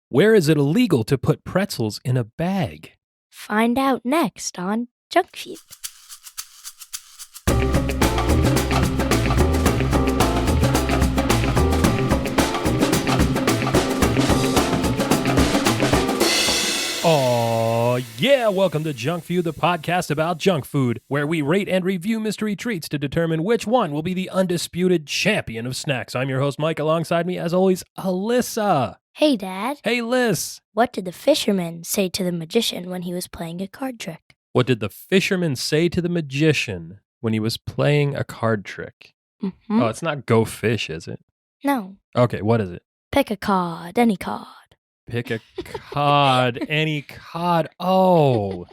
Where is it illegal to put pretzels in a bag? Find out next on Junk Feud. Oh, yeah. Welcome to Junk Feud, the podcast about junk food, where we rate and review mystery treats to determine which one will be the undisputed champion of snacks. I'm your host, Mike. Alongside me, as always, Alyssa. Hey, Dad. Hey, Liz. What did the fisherman say to the magician when he was playing a card trick? What did the fisherman say to the magician when he was playing a card trick? Mm-hmm. Oh, it's not go fish, is it? No. Okay, what is it? Pick a card, any card. Pick a cod, any cod. Oh.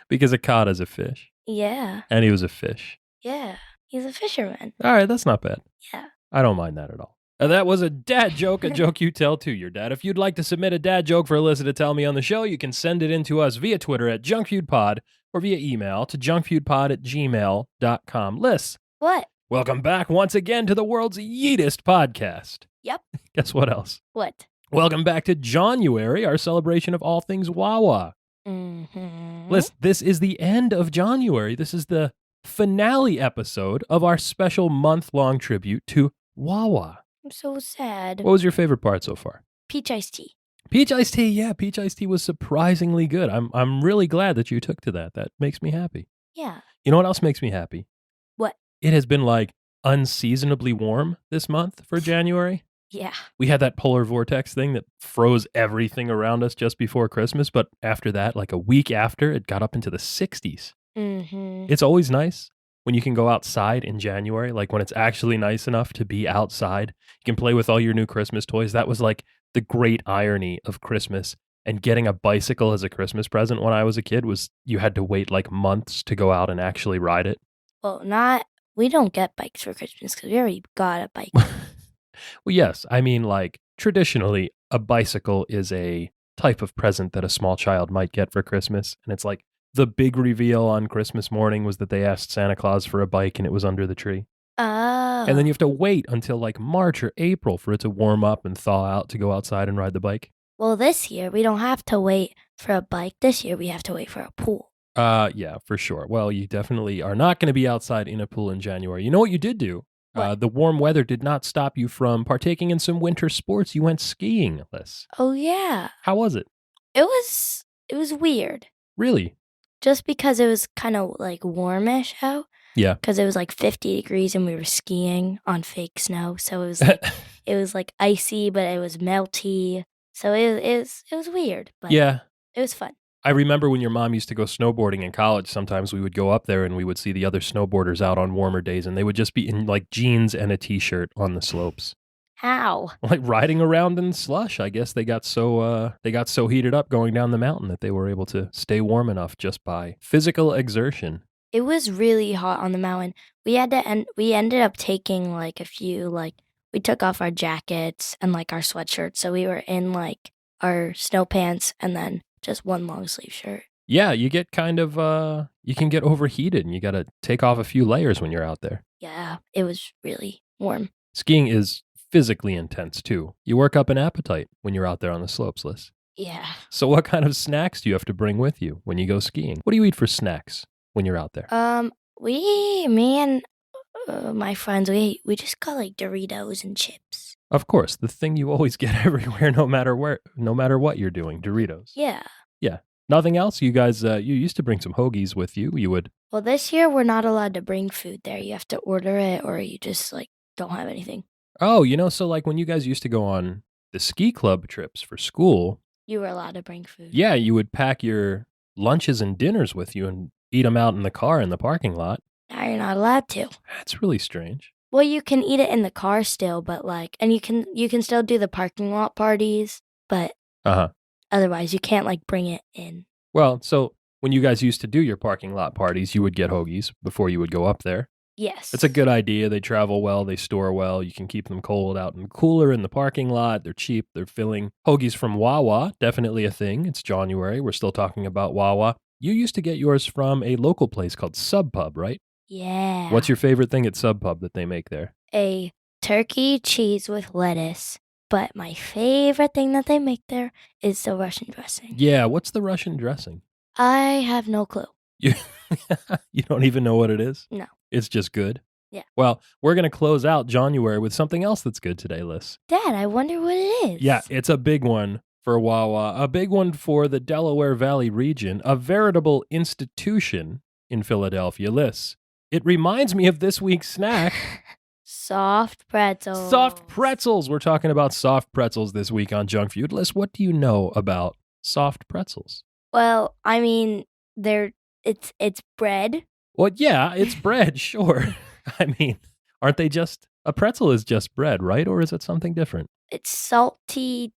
Because a cod is a fish. Yeah. And he was a fish. Yeah. He's a fisherman. All right, that's not bad. Yeah. I don't mind that at all. That was a dad joke, a joke you tell to your dad. If you'd like to submit a dad joke for Alyssa to tell me on the show, you can send it in to us via Twitter at JunkFeudPod or via email to junkfeudpod@gmail.com. Liz. What? Welcome back once again to the world's yeetest podcast. Yep. Guess what else? What? Welcome back to Jawnuary, our celebration of all things Wawa. Mm-hmm. Liz, this is the end of Jawnuary. This is the finale episode of our special month-long tribute to Wawa. I'm so sad. What was your favorite part so far? Peach iced tea. Peach iced tea, yeah. Peach iced tea was surprisingly good. I'm really glad that you took to that. That makes me happy. Yeah. You know what else makes me happy? What? It has been like unseasonably warm this month for January. Yeah. We had that polar vortex thing that froze everything around us just before Christmas, but after that, like a week after, it got up into the 60s. Mm-hmm. It's always nice when you can go outside in January, like when it's actually nice enough to be outside. You can play with all your new Christmas toys. That was like the great irony of Christmas. And getting a bicycle as a Christmas present when I was a kid was you had to wait like months to go out and actually ride it. Well, we don't get bikes for Christmas because we already got a bike. Well, yes. I mean, like traditionally, a bicycle is a type of present that a small child might get for Christmas. And it's like the big reveal on Christmas morning was that they asked Santa Claus for a bike and it was under the tree. Oh. And then you have to wait until like March or April for it to warm up and thaw out to go outside and ride the bike. Well, this year we don't have to wait for a bike. This year we have to wait for a pool. Yeah, for sure. Well, you definitely are not going to be outside in a pool in January. You know what you did do? The warm weather did not stop you from partaking in some winter sports. You went skiing, Liz. Oh, yeah. How was it? It was weird. Really? Just because it was kind of like warmish out. Yeah. Because it was like 50 degrees and we were skiing on fake snow. So it was like, it was like icy, but it was melty. So it was weird. But yeah. It was fun. I remember when your mom used to go snowboarding in college, sometimes we would go up there and we would see the other snowboarders out on warmer days and they would just be in like jeans and a t-shirt on the slopes. How? Like riding around in slush. I guess they got so heated up going down the mountain that they were able to stay warm enough just by physical exertion. It was really hot on the mountain. We ended up taking like a few, like we took off our jackets and like our sweatshirts. So we were in like our snow pants and then just one long sleeve shirt. Yeah, you get kind of, you can get overheated and you got to take off a few layers when you're out there. Yeah, it was really warm. Skiing is physically intense too. You work up an appetite when you're out there on the slopes, Liz. Yeah. So what kind of snacks do you have to bring with you when you go skiing? What do you eat for snacks when you're out there? Me and my friends, we just got like Doritos and chips. Of course, the thing you always get everywhere, no matter what you're doing, Doritos. Yeah. Yeah. Nothing else? You guys, you used to bring some hoagies with you. You would. Well, this year we're not allowed to bring food there. You have to order it or you just like don't have anything. Oh, so like when you guys used to go on the ski club trips for school. You were allowed to bring food. Yeah, you would pack your lunches and dinners with you and eat them out in the car in the parking lot. Now you're not allowed to. That's really strange. Well, you can eat it in the car still, but like, and you can still do the parking lot parties, but otherwise you can't like bring it in. Well, so when you guys used to do your parking lot parties, you would get hoagies before you would go up there. Yes. It's a good idea. They travel well. They store well. You can keep them cold out in the cooler in the parking lot. They're cheap. They're filling. Hoagies from Wawa, definitely a thing. It's Jawnuary. We're still talking about Wawa. You used to get yours from a local place called Sub Pub, right? Yeah. What's your favorite thing at Sub Pub that they make there? A turkey cheese with lettuce, But my favorite thing that they make there is the Russian dressing. Yeah, what's the Russian dressing? I have no clue. You, you don't even know what it is? No. It's just good? Yeah. Well, we're going to close out Jawnuary with something else that's good today, Liz. Dad, I wonder what it is. Yeah, it's a big one for Wawa, a big one for the Delaware Valley region, a veritable institution in Philadelphia, Liz. It reminds me of this week's snack. Soft pretzels. Soft pretzels. We're talking about soft pretzels this week on Junk Feud. Liz, what do you know about soft pretzels? Well, I mean, it's bread. Well, yeah, it's bread, sure. I mean, aren't they just a pretzel is just bread, right? Or is it something different? It's salty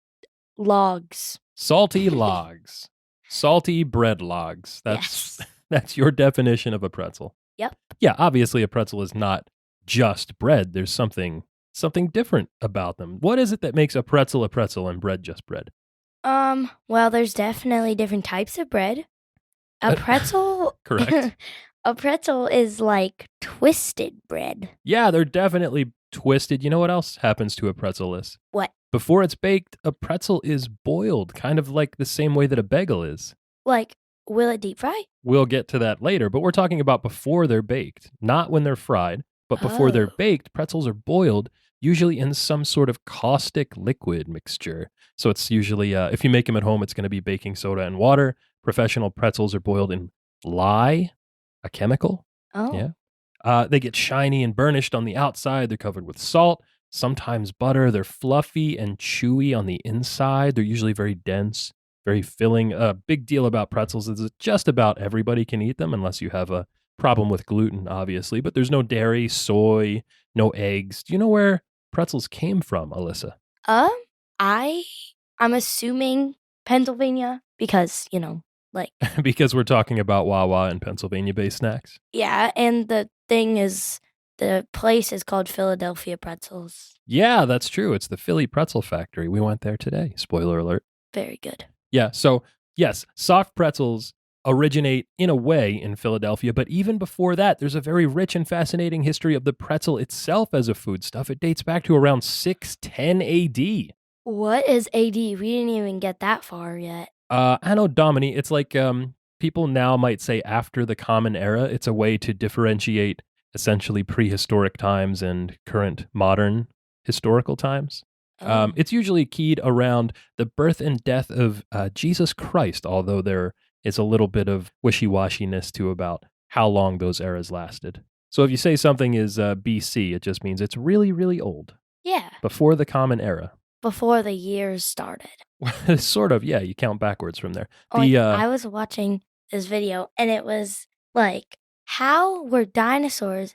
logs. Salty logs. Salty bread logs. That's your definition of a pretzel. Yep. Yeah, obviously a pretzel is not just bread. There's something different about them. What is it that makes a pretzel and bread just bread? Well, there's definitely different types of bread. A pretzel Correct. A pretzel is like twisted bread. Yeah, they're definitely twisted. You know what else happens to a pretzel is? What? Before it's baked, a pretzel is boiled, kind of like the same way that a bagel is. Like, will it deep fry? We'll get to that later, but we're talking about before they're baked, not when they're fried, but before they're baked, pretzels are boiled, usually in some sort of caustic liquid mixture. So it's usually, if you make them at home, it's going to be baking soda and water. Professional pretzels are boiled in lye, a chemical. Oh. Yeah. They get shiny and burnished on the outside. They're covered with salt, sometimes butter. They're fluffy and chewy on the inside. They're usually very dense, very filling. A big deal about pretzels is that just about everybody can eat them unless you have a problem with gluten, obviously. But there's no dairy, soy, no eggs. Do you know where pretzels came from, Alyssa? I'm assuming Pennsylvania because, like Because we're talking about Wawa and Pennsylvania-based snacks. yeah, and the thing is the place is called Philadelphia Pretzels. Yeah, that's true. It's the Philly Pretzel Factory. We went there today. Spoiler alert. Very good. Yeah, so yes, soft pretzels originate in a way in Philadelphia, but even before that, there's a very rich and fascinating history of the pretzel itself as a foodstuff. It dates back to around 610 AD. What is AD? We didn't even get that far yet. Anno Domini, it's like people now might say after the Common Era. It's a way to differentiate essentially prehistoric times and current modern historical times. It's usually keyed around the birth and death of Jesus Christ, although there is a little bit of wishy-washiness to about how long those eras lasted. So if you say something is BC, it just means it's really, really old. Yeah. Before the Common Era. Before the years started. Sort of, yeah. You count backwards from there. I was watching this video, and it was like, how did dinosaurs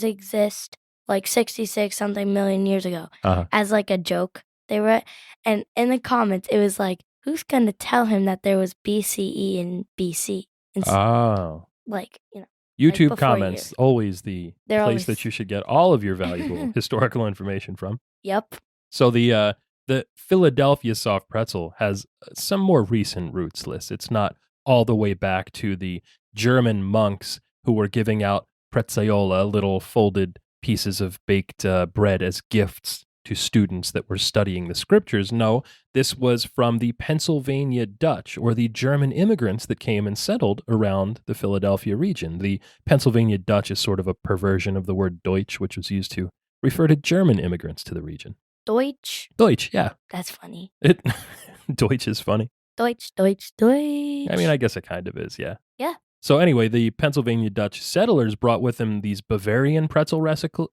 exist like 66 something million years ago as like a joke? They were, and in the comments, it was like, who's going to tell him that there was BCE and BC? Like, YouTube like comments, always the place that you should get all of your valuable historical information from. Yep. So the Philadelphia soft pretzel has some more recent roots, Liz. It's not all the way back to the German monks who were giving out prezzola, little folded pieces of baked bread, as gifts to students that were studying the scriptures. No, this was from the Pennsylvania Dutch, or the German immigrants that came and settled around the Philadelphia region. The Pennsylvania Dutch is sort of a perversion of the word Deutsch, which was used to refer to German immigrants to the region. Deutsch? Deutsch, yeah. That's funny. Deutsch is funny. Deutsch, Deutsch, Deutsch. I mean, I guess it kind of is, yeah. Yeah. So anyway, the Pennsylvania Dutch settlers brought with them these Bavarian pretzel recipes.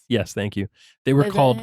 Yes, thank you. They were called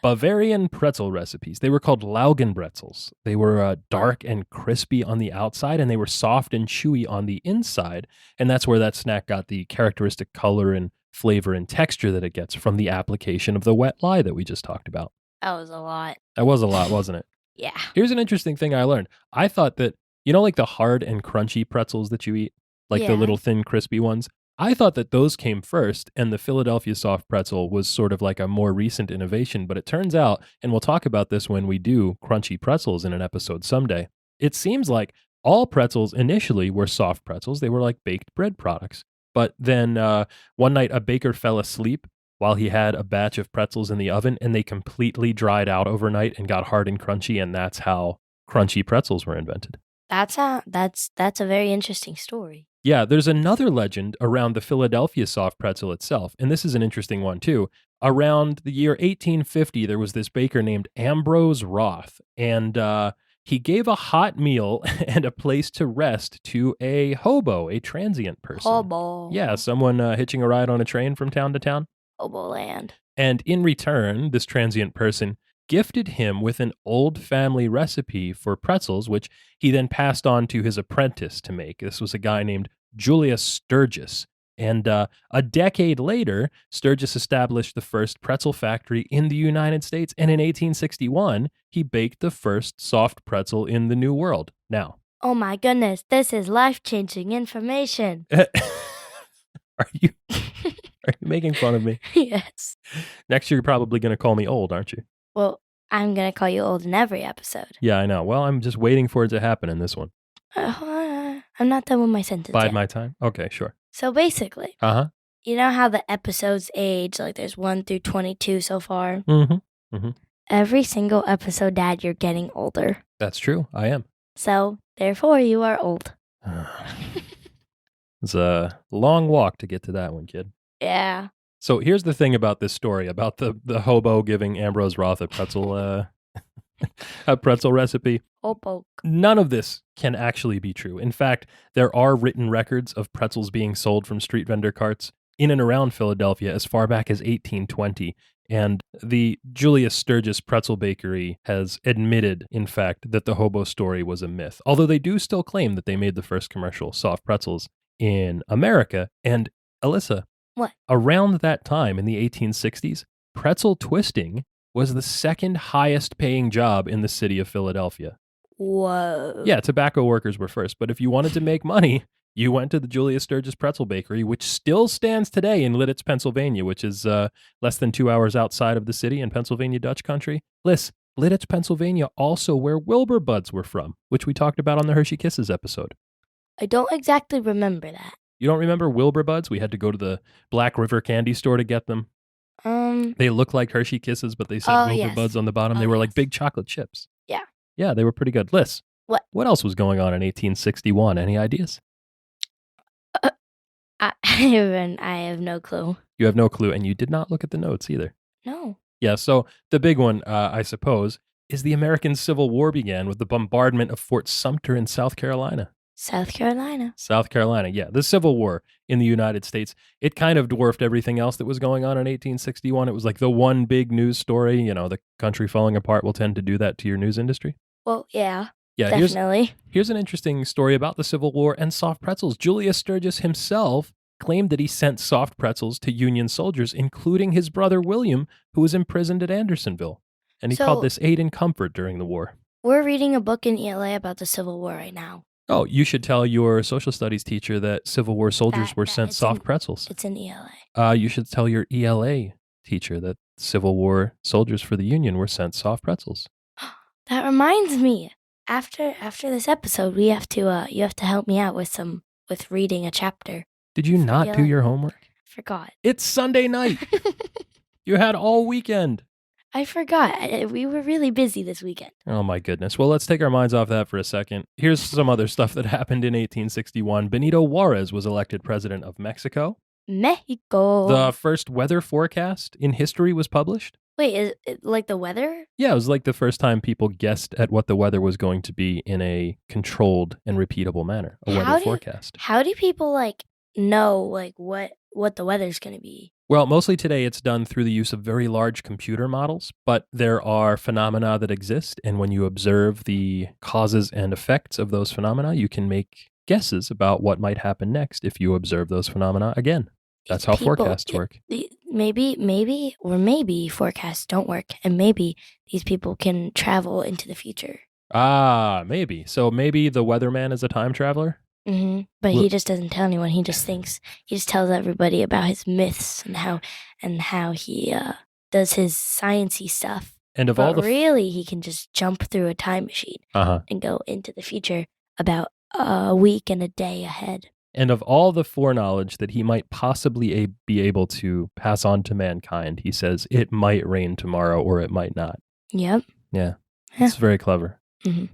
Bavarian pretzel recipes. They were called Laugenbretzels. They were dark and crispy on the outside, and they were soft and chewy on the inside. And that's where that snack got the characteristic color and flavor and texture that it gets from the application of the wet lye that we just talked about. That was a lot. That was a lot, wasn't it? Yeah. Here's an interesting thing I learned. I thought that, like the hard and crunchy pretzels that you eat, like the little thin crispy ones, I thought that those came first, and the Philadelphia soft pretzel was sort of like a more recent innovation. But it turns out, and we'll talk about this when we do crunchy pretzels in an episode someday, it seems like all pretzels initially were soft pretzels. They were like baked bread products. But then one night a baker fell asleep while he had a batch of pretzels in the oven, and they completely dried out overnight and got hard and crunchy, and that's how crunchy pretzels were invented. That's a very interesting story. Yeah, there's another legend around the Philadelphia soft pretzel itself, and this is an interesting one too. Around the year 1850, there was this baker named Ambrose Roth, and he gave a hot meal and a place to rest to a hobo, a transient person. Hobo. Yeah, someone hitching a ride on a train from town to town. Hobo land. And in return, this transient person gifted him with an old family recipe for pretzels, which he then passed on to his apprentice to make. This was a guy named Julius Sturgis. And a decade later, Sturgis established the first pretzel factory in the United States. And in 1861, he baked the first soft pretzel in the New World. Now, oh my goodness, this is life-changing information. Are you making fun of me? Yes. Next year, you're probably going to call me old, aren't you? Well, I'm going to call you old in every episode. Yeah, I know. Well, I'm just waiting for it to happen in this one. I'm not done with my sentence Bide yet. my time? Okay, sure. So basically, you know how the episodes age, like there's 1 through 22 so far? Every single episode, Dad, you're getting older. That's true. I am. So, therefore, you are old. It's a long walk to get to that one, kid. Yeah. So here's the thing about this story, about the hobo giving Ambrose Roth a pretzel a pretzel recipe. Hobo. None of this can actually be true. In fact, there are written records of pretzels being sold from street vendor carts in and around Philadelphia as far back as 1820. And the Julius Sturgis Pretzel Bakery has admitted, in fact, that the hobo story was a myth, although they do still claim that they made the first commercial soft pretzels in America. And Alyssa, what? Around that time in the 1860s, pretzel twisting was the second highest paying job in the city of Philadelphia. Whoa. Yeah, tobacco workers were first, but if you wanted to make money, you went to the Julius Sturgis Pretzel Bakery, which still stands today in Lidditz, Pennsylvania, which is less than 2 hours outside of the city in Pennsylvania Dutch country. Lidditz, Pennsylvania, also where Wilbur Buds were from, which we talked about on the Hershey Kisses episode. I don't exactly remember that. You don't remember Wilbur Buds? We had to go to the Black River candy store to get them. They look like Hershey Kisses, but they said Wilbur Buds on the bottom. They were like big chocolate chips. Yeah. Yeah, they were pretty good. Liz, what else was going on in 1861? Any ideas? I have no clue. You have no clue, and you did not look at the notes either. No. Yeah, so the big one, I suppose, is the American Civil War began with the bombardment of Fort Sumter in South Carolina. South Carolina, yeah. The Civil War in the United States, it kind of dwarfed everything else that was going on in 1861. It was like the one big news story. You know, the country falling apart will tend to do that to your news industry. Well, yeah. Yeah, definitely. Here's an interesting story about the Civil War and soft pretzels. Julius Sturgis himself claimed that he sent soft pretzels to Union soldiers, including his brother William, who was imprisoned at Andersonville. And he called this aid and comfort during the war. We're reading a book in ELA about the Civil War right now. Oh, you should tell your social studies teacher that Civil War soldiers were sent soft pretzels. It's in ELA. You should tell your ELA teacher that Civil War soldiers for the Union were sent soft pretzels. That reminds me. After this episode, you have to help me out with reading a chapter. Did you not do your homework? I forgot. It's Sunday night. You had all weekend. I forgot. We were really busy this weekend. Oh my goodness. Well, let's take our minds off that for a second. Here's some other stuff that happened in 1861. Benito Juarez was elected president of Mexico. Mexico. The first weather forecast in history was published. Wait, is it like the weather? Yeah, it was like the first time people guessed at what the weather was going to be in a controlled and repeatable manner. Weather forecast. How do people know what the weather's going to be? Well, mostly today it's done through the use of very large computer models, but there are phenomena that exist, and when you observe the causes and effects of those phenomena, you can make guesses about what might happen next if you observe those phenomena again. That's how forecasts work. Maybe forecasts don't work, and maybe these people can travel into the future. Ah, maybe. So maybe the weatherman is a time traveler? Mm-hmm. But he just doesn't tell anyone. He just tells everybody about his myths and how he does his sciencey stuff. And really, he can just jump through a time machine and go into the future about a week and a day ahead. And of all the foreknowledge that he might possibly be able to pass on to mankind, he says, it might rain tomorrow or it might not. Yep. Yeah, Yeah. it's very clever. hmm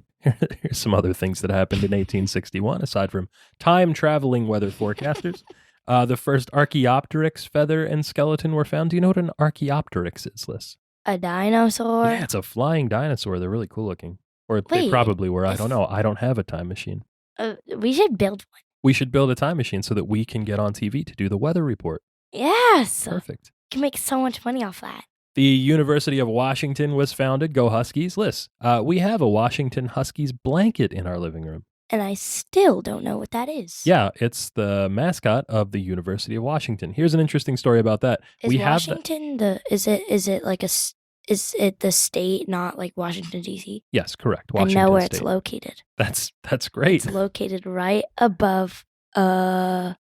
Here's some other things that happened in 1861, aside from time-traveling weather forecasters. The first Archaeopteryx feather and skeleton were found. Do you know what an Archaeopteryx is, Liz? A dinosaur. Yeah, it's a flying dinosaur. They're really cool looking. Or they Wait, probably were. I don't know. I don't have a time machine. we should build one. We should build a time machine so that we can get on TV to do the weather report. Yes. Perfect. You can make so much money off that. The University of Washington was founded. Go Huskies. Liz, we have a Washington Huskies blanket in our living room. And I still don't know what that is. Yeah, it's the mascot of the University of Washington. Here's an interesting story about that. Is Washington is it like is it the state, not like Washington D.C.? Yes, correct. Washington I know where State. it's located. That's great. It's located right above not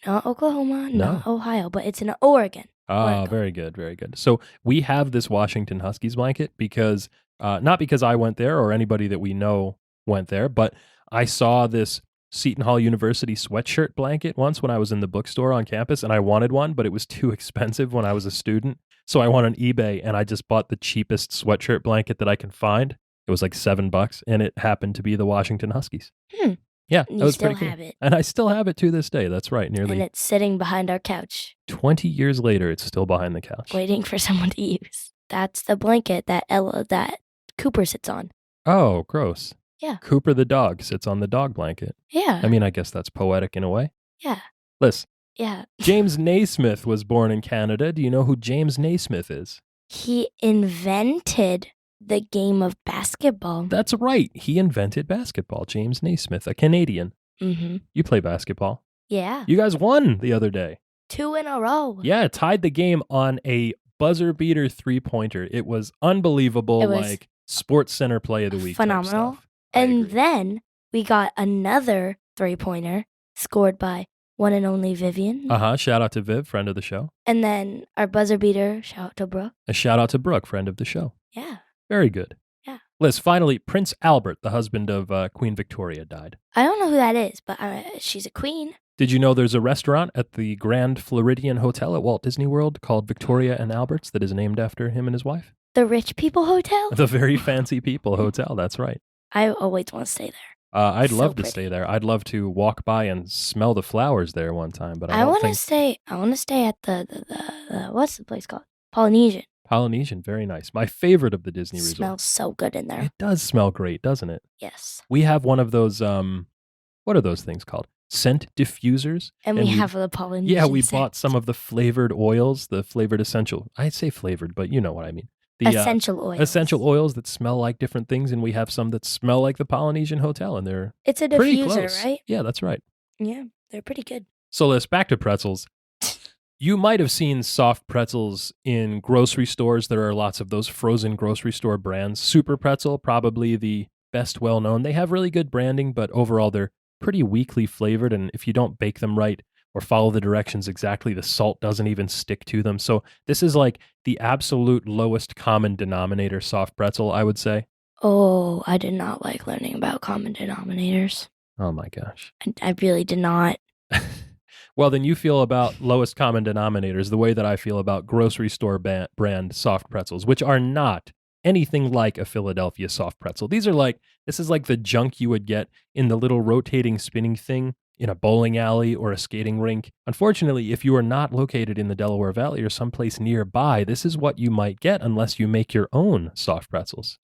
Oklahoma, not Ohio, but it's in Oregon. Ah, very good, very good. So we have this Washington Huskies blanket because not because I went there or anybody that we know went there, but I saw this Seton Hall University sweatshirt blanket once when I was in the bookstore on campus, and I wanted one, but it was too expensive when I was a student. So I went on eBay and I just bought the cheapest sweatshirt blanket that I can find. It was like $7, and it happened to be the Washington Huskies. Yeah, that was pretty cool. You still have it. And I still have it to this day. That's right. And it's sitting behind our couch. 20 years later, it's still behind the couch. Waiting for someone to use. That's the blanket that Cooper sits on. Oh, gross. Yeah. Cooper the dog sits on the dog blanket. Yeah. I mean, I guess that's poetic in a way. Yeah. Liz. Yeah. James Naismith was born in Canada. Do you know who James Naismith is? He invented the game of basketball. That's right. He invented basketball. James Naismith, a Canadian. Mm-hmm. You play basketball. Yeah. You guys won the other day. 2 in a row. Yeah, tied the game on a buzzer beater 3-pointer. It was unbelievable. It was like Sports Center play of the week. Phenomenal. And then we got another 3-pointer scored by one and only Vivian. Shout out to Viv, friend of the show. And then our buzzer beater, shout out to Brooke. A shout out to Brooke, friend of the show. Yeah. Very good. Yeah. Liz, finally, Prince Albert, the husband of Queen Victoria, died. I don't know who that is, but she's a queen. Did you know there's a restaurant at the Grand Floridian Hotel at Walt Disney World called Victoria and Albert's that is named after him and his wife? The Rich People Hotel? The Very Fancy People Hotel, that's right. I always want to stay there. I'd love to stay there. I'd love to walk by and smell the flowers there one time, but I want to stay at the what's the place called? Polynesian. Polynesian, very nice. My favorite of the Disney resorts. Smells so good in there. It does smell great, doesn't it? Yes. We have one of those, what are those things called? Scent diffusers. And we have the Polynesian Yeah, we scent. bought some of the flavored oils, the flavored essential. I'd say flavored, but you know what I mean. The essential oils. Essential oils that smell like different things, and we have some that smell like the Polynesian Hotel, and they're It's a pretty diffuser, close. right? Yeah, that's right. Yeah, they're pretty good. So let's back to pretzels. You might have seen soft pretzels in grocery stores. There are lots of those frozen grocery store brands. Super Pretzel, probably the best well-known. They have really good branding, but overall they're pretty weakly flavored, and if you don't bake them right or follow the directions exactly, the salt doesn't even stick to them. So this is like the absolute lowest common denominator soft pretzel, I would say. Oh, I did not like learning about common denominators. Oh my gosh. I really did not. Well, then you feel about lowest common denominators the way that I feel about grocery store brand soft pretzels, which are not anything like a Philadelphia soft pretzel. This is like the junk you would get in the little rotating spinning thing in a bowling alley or a skating rink. Unfortunately, if you are not located in the Delaware Valley or someplace nearby, this is what you might get unless you make your own soft pretzels.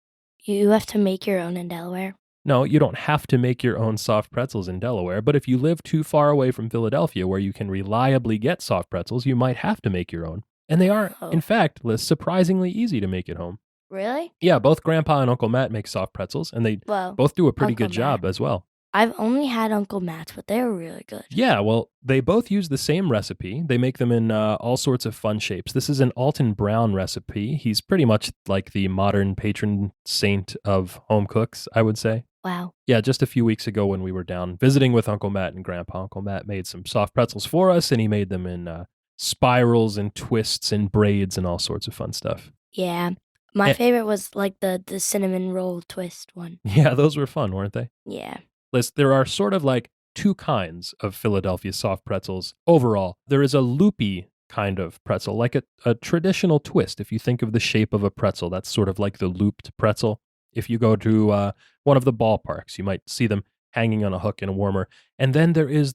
You have to make your own in Delaware? No, you don't have to make your own soft pretzels in Delaware, but if you live too far away from Philadelphia where you can reliably get soft pretzels, you might have to make your own. And they are, in fact, surprisingly easy to make at home. Really? Yeah, both Grandpa and Uncle Matt make soft pretzels, and they both do a pretty good job as well. I've only had Uncle Matt's, but they're really good. Yeah, well, they both use the same recipe. They make them in all sorts of fun shapes. This is an Alton Brown recipe. He's pretty much like the modern patron saint of home cooks, I would say. Wow. Yeah, just a few weeks ago when we were down visiting with Uncle Matt and Grandpa, Uncle Matt made some soft pretzels for us, and he made them in spirals and twists and braids and all sorts of fun stuff. Yeah. My favorite was like the cinnamon roll twist one. Yeah, those were fun, weren't they? Yeah. Liz, there are sort of like two kinds of Philadelphia soft pretzels overall. There is a loopy kind of pretzel, like a traditional twist. If you think of the shape of a pretzel, that's sort of like the looped pretzel. If you go to one of the ballparks, you might see them hanging on a hook in a warmer. And then there is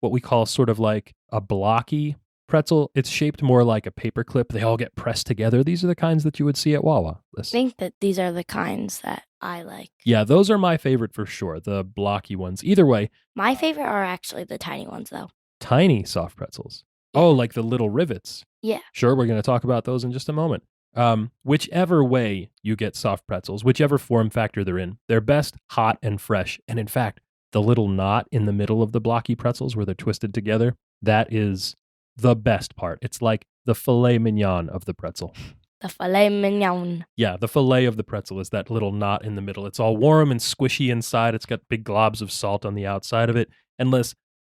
what we call sort of like a blocky pretzel. It's shaped more like a paper clip. They all get pressed together. These are the kinds that you would see at Wawa. I think that these are the kinds that I like. Yeah, those are my favorite for sure, the blocky ones. Either way. My favorite are actually the tiny ones, though. Tiny soft pretzels. Yeah. Oh, like the little rivets. Yeah. Sure, we're going to talk about those in just a moment. Whichever way you get soft pretzels, whichever form factor they're in, they're best hot and fresh. And in fact, the little knot in the middle of the blocky pretzels where they're twisted together, that is the best part. It's like the filet mignon of the pretzel. The filet mignon. Yeah, the filet of the pretzel is that little knot in the middle. It's all warm and squishy inside. It's got big globs of salt on the outside of it. And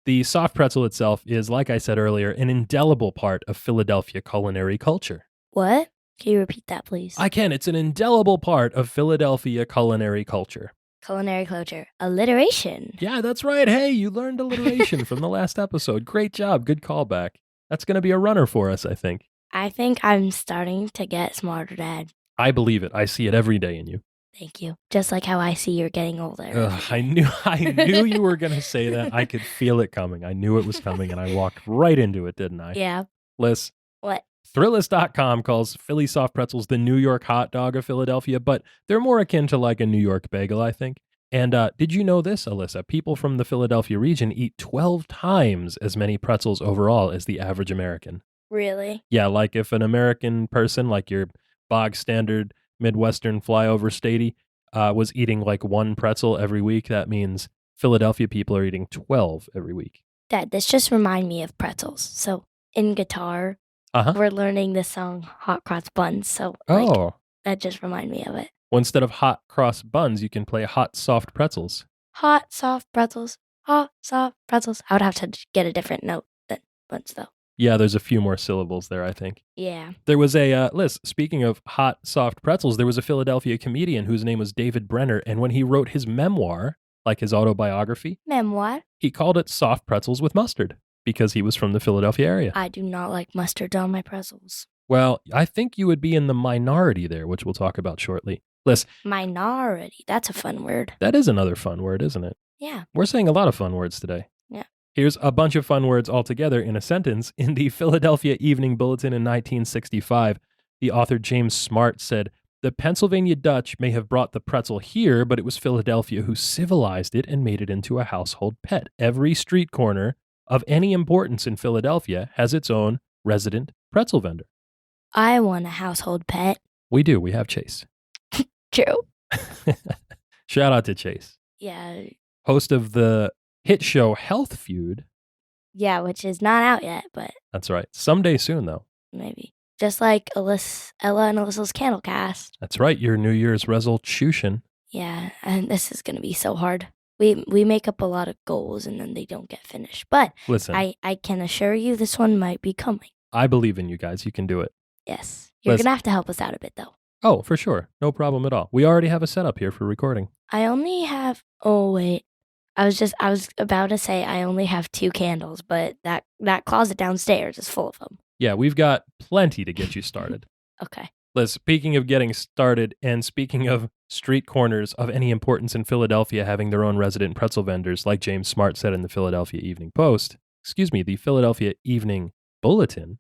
the soft pretzel itself is, like I said earlier, an indelible part of Philadelphia culinary culture. What? Can you repeat that, please? I can. It's an indelible part of Philadelphia culinary culture. Culinary culture. Alliteration. Yeah, that's right. Hey, you learned alliteration from the last episode. Great job. Good callback. That's going to be a runner for us, I think. I think I'm starting to get smarter, Dad. I believe it. I see it every day in you. Thank you. Just like how I see you're getting older. I knew you were going to say that. I could feel it coming. I knew it was coming, and I walked right into it, didn't I? Yeah. Liz. What? Thrillist.com calls Philly soft pretzels the New York hot dog of Philadelphia, but they're more akin to like a New York bagel, I think. And did you know this, Alyssa? People from the Philadelphia region eat 12 times as many pretzels overall as the average American. Really? Yeah, like if an American person, like your bog standard Midwestern flyover statey, was eating like one pretzel every week, that means Philadelphia people are eating 12 every week. Dad, this just reminds me of pretzels. So in guitar, we're learning the song Hot Cross Buns. So that just reminded me of it. Well, instead of hot cross buns, you can play hot soft pretzels. Hot soft pretzels. Hot soft pretzels. I would have to get a different note than buns, though. Yeah, there's a few more syllables there, I think. Yeah. There was Liz, speaking of hot soft pretzels, there was a Philadelphia comedian whose name was David Brenner, and when he wrote his memoir, like his autobiography, he called it Soft Pretzels with Mustard, because he was from the Philadelphia area. I do not like mustard on my pretzels. Well, I think you would be in the minority there, which we'll talk about shortly. Liz. Minority. That's a fun word. That is another fun word, isn't it? Yeah. We're saying a lot of fun words today. Yeah. Here's a bunch of fun words all together in a sentence. In the Philadelphia Evening Bulletin in 1965, the author James Smart said, "The Pennsylvania Dutch may have brought the pretzel here, but it was Philadelphia who civilized it and made it into a household pet. Every street corner of any importance in Philadelphia has its own resident pretzel vendor." I want a household pet. We do. We have Chase. True. Shout out to Chase. Yeah. Host of the hit show Health Feud. Yeah, which is not out yet, but... That's right. Someday soon, though. Maybe. Just like Ella and Alyssa's Candlecast. That's right. Your New Year's resolution. Yeah, and this is going to be so hard. We make up a lot of goals and then they don't get finished. But listen, I can assure you this one might be coming. I believe in you guys. You can do it. Yes. You're going to have to help us out a bit, though. Oh, for sure. No problem at all. We already have a setup here for recording. I only have... Oh, wait. I was about to say I only have 2 candles, but that closet downstairs is full of them. Yeah, we've got plenty to get you started. Okay. Liz, speaking of getting started and speaking of street corners of any importance in Philadelphia having their own resident pretzel vendors, like James Smart said in the Philadelphia Evening the Philadelphia Evening Bulletin.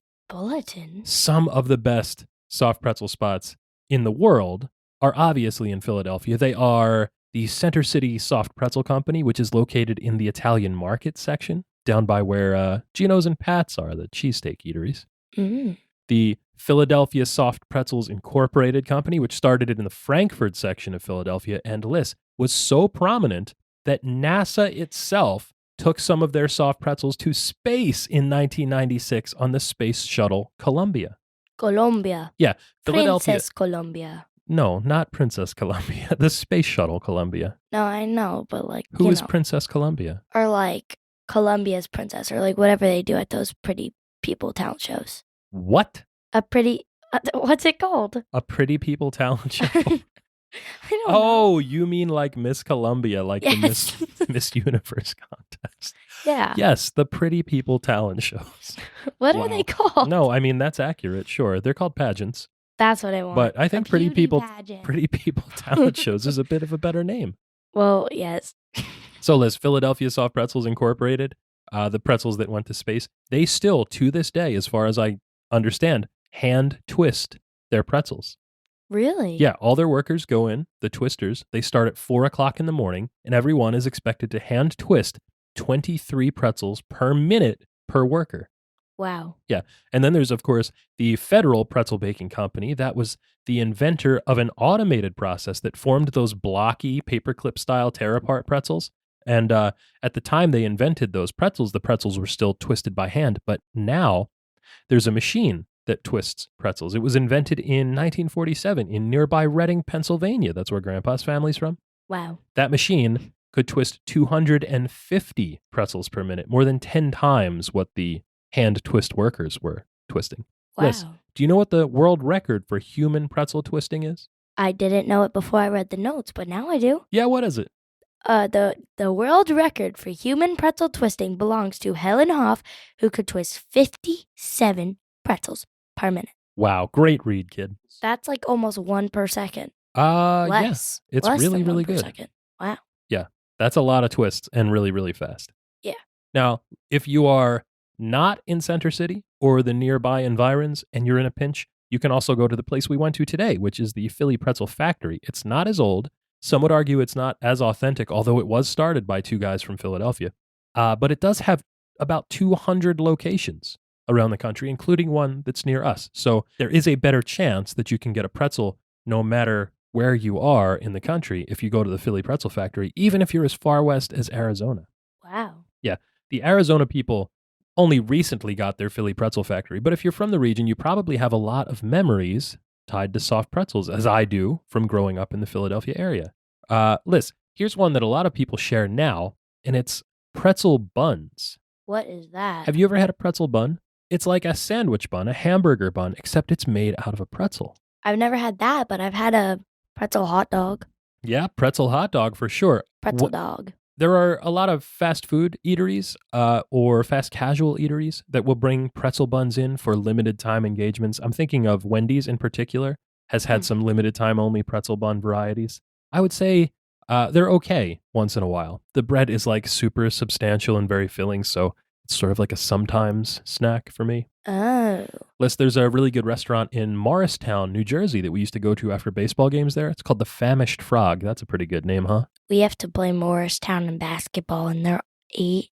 Some of the best soft pretzel spots in the world are obviously in Philadelphia. They are the Center City Soft Pretzel Company, which is located in the Italian Market section, down by where Gino's and Pat's are, the cheesesteak eateries. Mm. The Philadelphia Soft Pretzels Incorporated Company, which started in the Frankfurt section of Philadelphia, and Liz, was so prominent that NASA itself took some of their soft pretzels to space in 1996 on the space shuttle Columbia. Yeah, Philadelphia. Princess Columbia. No, not Princess Columbia. The space shuttle Columbia. No, I know, but like, who is Princess Columbia? Or like Columbia's princess, or like whatever they do at those pretty people talent shows. What? What's it called? A pretty people talent show? I don't know. You mean like Miss Columbia, like yes. the Miss. Miss Universe contest. Yeah. Yes, the pretty people talent shows. What are they called? No, I mean that's accurate. Sure, they're called pageants. That's what I want. But I think A pretty beauty people pageant. talent shows is a bit of a better name. Well, yes. So Liz, Philadelphia Soft Pretzels Incorporated, the pretzels that went to space, they still, to this day, as far as I understand, hand twist their pretzels. Really? Yeah, all their workers go in, the twisters, they start at 4 o'clock in the morning, and everyone is expected to hand twist 23 pretzels per minute per worker. Wow. Yeah. And then there's, of course, the Federal Pretzel Baking Company. That was the inventor of an automated process that formed those blocky paperclip style tear apart pretzels. And at the time they invented those pretzels, the pretzels were still twisted by hand. But now there's a machine that twists pretzels. It was invented in 1947 in nearby Reading, Pennsylvania. That's where Grandpa's family's from. Wow. That machine could twist 250 pretzels per minute, more than 10 times what the hand twist workers were twisting. Wow. Liz, do you know what the world record for human pretzel twisting is? I didn't know it before I read the notes, but now I do. Yeah, what is it? The world record for human pretzel twisting belongs to Helen Hoff, who could twist 57 pretzels per minute. Wow, great read, kid. That's like almost one per second. Yes, it's Less really, than really one per good. second. Wow. Yeah, that's a lot of twists and really, really fast. Yeah. Now, if you are not in Center City or the nearby environs and you're in a pinch, you can also go to the place we went to today, which is the Philly Pretzel Factory. It's not as old. Some would argue it's not as authentic, although it was started by two guys from Philadelphia. But it does have about 200 locations around the country, including one that's near us. So there is a better chance that you can get a pretzel no matter where you are in the country if you go to the Philly Pretzel Factory, even if you're as far west as Arizona. Wow. Yeah. The Arizona people only recently got their Philly Pretzel Factory, but if you're from the region, you probably have a lot of memories tied to soft pretzels, as I do from growing up in the Philadelphia area. Liz, here's one that a lot of people share now, and it's pretzel buns. What is that? Have you ever had a pretzel bun? It's like a sandwich bun, a hamburger bun, except it's made out of a pretzel. I've never had that, but I've had a pretzel hot dog. Yeah, pretzel hot dog for sure. Pretzel dog. There are a lot of fast food eateries or fast casual eateries that will bring pretzel buns in for limited time engagements. I'm thinking of Wendy's in particular has had some limited time only pretzel bun varieties. I would say they're okay once in a while. The bread is like super substantial and very filling, so it's sort of like a sometimes snack for me. Oh. Liz, there's a really good restaurant in Morristown, New Jersey that we used to go to after baseball games there. It's called the Famished Frog. That's a pretty good name, huh? We have to play Morristown in basketball, and they're 8-0.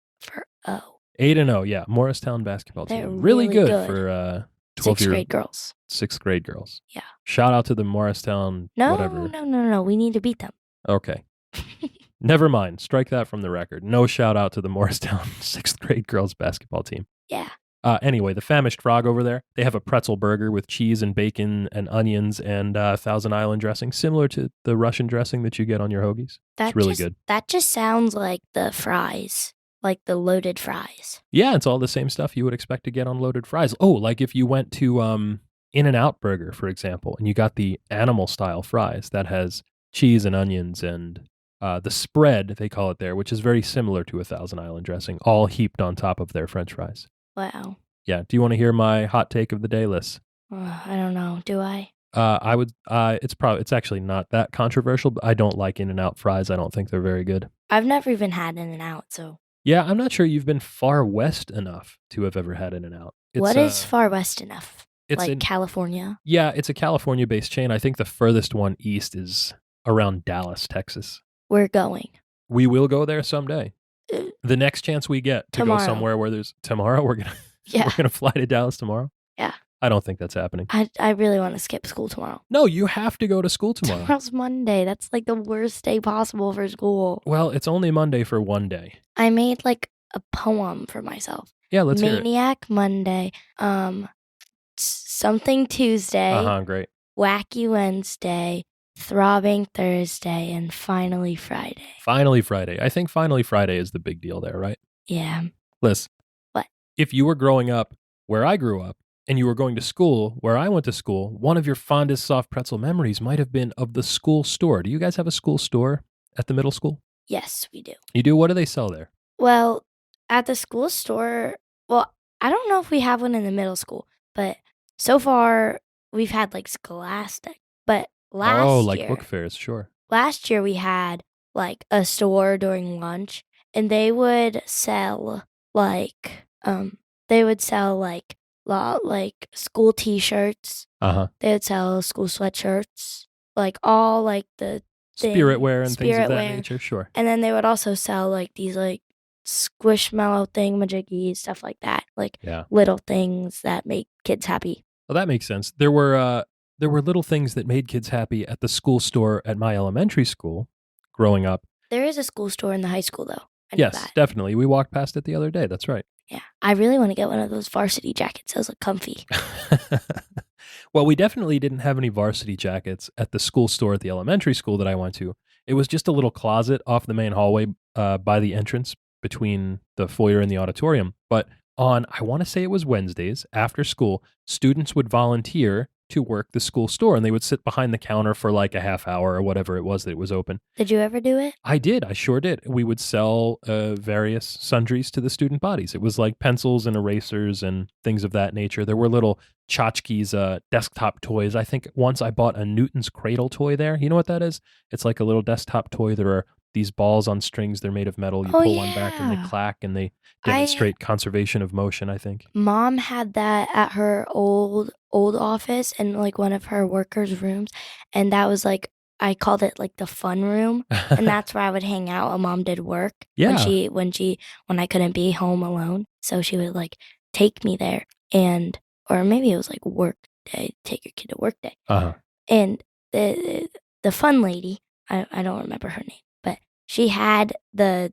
8-0, yeah. Morristown basketball team. They're Really really good for 6th grade girls. 6th grade girls. Yeah. Shout out to the Morristown whatever. No. We need to beat them. Okay. Never mind. Strike that from the record. No shout out to the Morristown 6th grade girls basketball team. Yeah. Anyway, the Famished Frog over there, they have a pretzel burger with cheese and bacon and onions and Thousand Island dressing, similar to the Russian dressing that you get on your hoagies. It's really good. That just sounds like the fries, like the loaded fries. Yeah, it's all the same stuff you would expect to get on loaded fries. Oh, like if you went to In-N-Out Burger, for example, and you got the animal-style fries that has cheese and onions and the spread, they call it there, which is very similar to a Thousand Island dressing, all heaped on top of their French fries. Wow. Yeah. Do you want to hear my hot take of the day, Liz? I don't know. Do I? I would. It's actually not that controversial, but I don't like In-N-Out fries. I don't think they're very good. I've never even had In-N-Out, so. Yeah, I'm not sure you've been far west enough to have ever had In-N-Out. What is far west enough? It's like California? Yeah, it's a California-based chain. I think the furthest one east is around Dallas, Texas. We're going. We will go there someday. The next chance we get to tomorrow. Go somewhere where there's tomorrow, we're gonna fly to Dallas tomorrow. Yeah. I don't think that's happening. I really want to skip school tomorrow. No, you have to go to school tomorrow. Tomorrow's Monday. That's like the worst day possible for school. Well, it's only Monday for one day. I made like a poem for myself. Yeah, let's hear it. Maniac Monday. Something Tuesday. Great. Wacky Wednesday. Throbbing Thursday, and finally Friday. Finally Friday. I think finally Friday is the big deal there, right? Yeah. Liz. What? If you were growing up where I grew up and you were going to school where I went to school, one of your fondest soft pretzel memories might have been of the school store. Do you guys have a school store at the middle school? Yes, we do. You do? What do they sell there? Well, at the school store, well, I don't know if we have one in the middle school, but so far we've had like Scholastic. But Oh, like book fairs, sure. last year we had like a store during lunch, and they would sell like like school T-shirts. Uh-huh. They would sell school sweatshirts, like all like the Spirit wear and things of spirit that wear. nature, sure. And then they would also sell like these like squishmallow thingamajiggies, stuff like that, like Yeah. little things that make kids happy. Well, that makes sense. There were little things that made kids happy at the school store at my elementary school growing up. There is a school store in the high school though. I know Yes, that. definitely. We walked past it the other day. That's right. Yeah, I really want to get one of those varsity jackets. Those look comfy. Well, we definitely didn't have any varsity jackets at the school store at the elementary school that I went to. It was just a little closet off the main hallway by the entrance between the foyer and the auditorium. But on, I want to say it was Wednesdays after school, students would volunteer to work the school store and they would sit behind the counter for like a half hour or whatever it was that it was open. Did you ever do it? I did. I sure did. We would sell various sundries to the student bodies. It was like pencils and erasers and things of that nature. There were little tchotchkes, desktop toys. I think once I bought a Newton's Cradle toy there. You know what that is? It's like a little desktop toy. There are these balls on strings. They're made of metal. You Oh, pull one back and they yeah. clack and they I demonstrate conservation of motion, I think. Mom had that at her old office in like one of her workers' rooms, and that was like I called it like the fun room, and that's where I would hang out when Mom did work Yeah. when I couldn't be home alone. So she would like take me there, and or maybe it was like work day, take your kid to work day, Uh-huh. and the fun lady, I don't remember her name, but she had the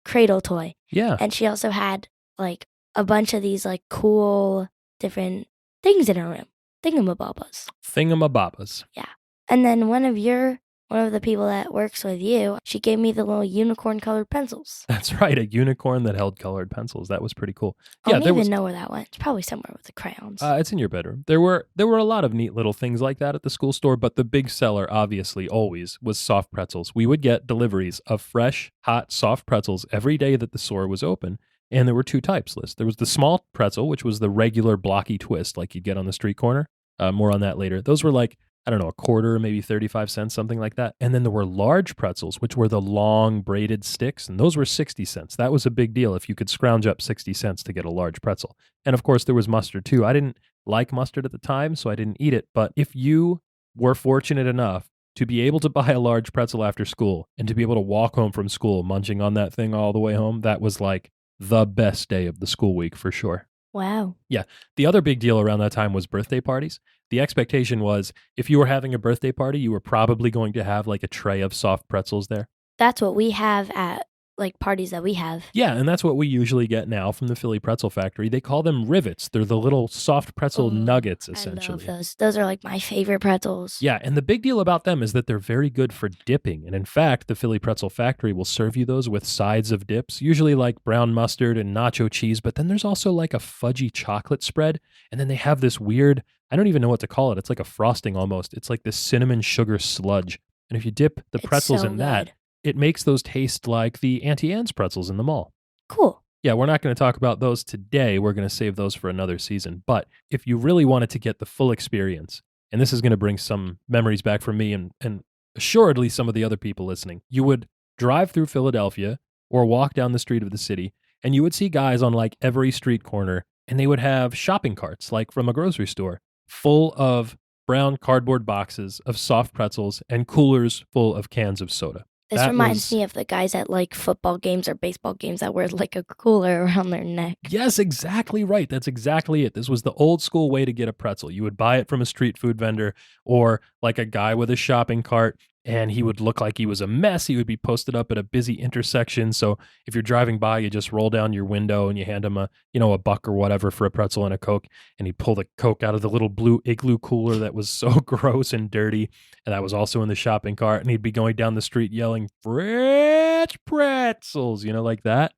cradle toy, Yeah. and she also had like a bunch of these like cool different things in her room, thingamabobbas. Thingamabobbas. Yeah. And then one of the people that works with you, she gave me the little unicorn colored pencils. That's right. A unicorn that held colored pencils. That was pretty cool. I don't there even was. know where that went. It's probably somewhere with the crayons. It's in your bedroom. There were a lot of neat little things like that at the school store, but the big seller, obviously, always was soft pretzels. We would get deliveries of fresh, hot, soft pretzels every day that the store was open, and there were two types list. There was the small pretzel, which was the regular blocky twist like you'd get on the street corner. More on that later. Those were like, I don't know, a quarter, maybe 35 cents, something like that. And then there were large pretzels, which were the long braided sticks, and those were 60 cents. That was a big deal if you could scrounge up 60 cents to get a large pretzel. And of course, there was mustard too. I didn't like mustard at the time, so I didn't eat it. But if you were fortunate enough to be able to buy a large pretzel after school and to be able to walk home from school munching on that thing all the way home, that was like the best day of the school week for sure. Wow. Yeah. The other big deal around that time was birthday parties. The expectation was if you were having a birthday party, you were probably going to have like a tray of soft pretzels there. That's what we have at like parties that we have. Yeah, and that's what we usually get now from the Philly Pretzel Factory. They call them rivets. They're the little soft pretzel nuggets, essentially. I love those. Those are like my favorite pretzels. Yeah, and the big deal about them is that they're very good for dipping. And in fact, the Philly Pretzel Factory will serve you those with sides of dips, usually like brown mustard and nacho cheese, but then there's also like a fudgy chocolate spread. And then they have this weird, I don't even know what to call it. It's like a frosting almost. It's like this cinnamon sugar sludge. And if you dip the pretzels in that, it makes those taste like the Auntie Anne's pretzels in the mall. Cool. Yeah, we're not going to talk about those today. We're going to save those for another season. But if you really wanted to get the full experience, and this is going to bring some memories back from me and assuredly some of the other people listening, you would drive through Philadelphia or walk down the street of the city, and you would see guys on like every street corner, and they would have shopping carts, like from a grocery store, full of brown cardboard boxes of soft pretzels and coolers full of cans of soda. This reminds me of the guys at like football games or baseball games that wear like a cooler around their neck. Yes, exactly right. That's exactly it. This was the old school way to get a pretzel. You would buy it from a street food vendor or like a guy with a shopping cart, and he would look like he was a mess. He would be posted up at a busy intersection. So if you're driving by, you just roll down your window and you hand him a $1 or whatever for a pretzel and a Coke. And he'd pull the Coke out of the little blue igloo cooler that was so gross and dirty. And that was also in the shopping cart. And he'd be going down the street yelling, "Fresh pretzels," like that.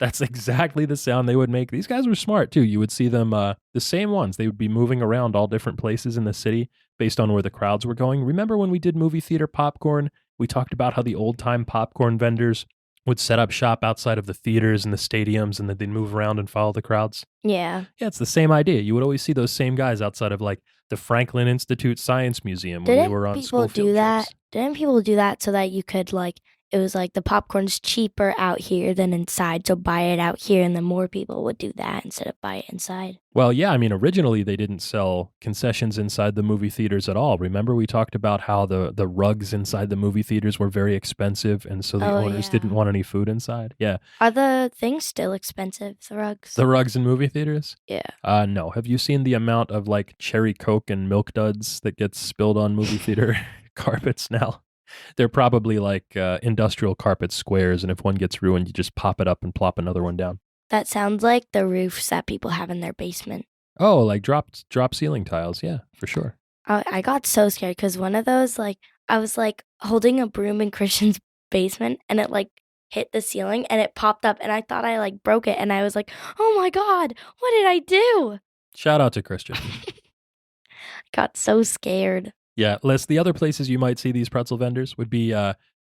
That's exactly the sound they would make. These guys were smart too. You would see them, the same ones. They would be moving around all different places in the city. based on where the crowds were going. Remember when we did movie theater popcorn? We talked about how the old time popcorn vendors would set up shop outside of the theaters and the stadiums, and then they'd move around and follow the crowds. Yeah. Yeah, it's the same idea. You would always see those same guys outside of like the Franklin Institute Science Museum when we were on school field trips. Didn't people do that so that you could like it was like the popcorn's cheaper out here than inside, so buy it out here, and then more people would do that instead of buy it inside. Well, yeah, I mean, originally they didn't sell concessions inside the movie theaters at all. Remember, we talked about how the rugs inside the movie theaters were very expensive, and so the owners didn't want any food inside. Yeah. Are the things still expensive, the rugs? The rugs in movie theaters? Yeah. No. Have you seen the amount of like cherry Coke and Milk Duds that gets spilled on movie theater carpets now? They're probably like industrial carpet squares, and if one gets ruined, you just pop it up and plop another one down. That sounds like the roofs that people have in their basement. Oh, like drop ceiling tiles. Yeah, for sure. I got so scared because one of those, like, I was like holding a broom in Christian's basement, and it like hit the ceiling, and it popped up, and I thought I like broke it, and I was like, oh my God, what did I do? Shout out to Christian. I got so scared. Yeah, Les, the other places you might see these pretzel vendors would be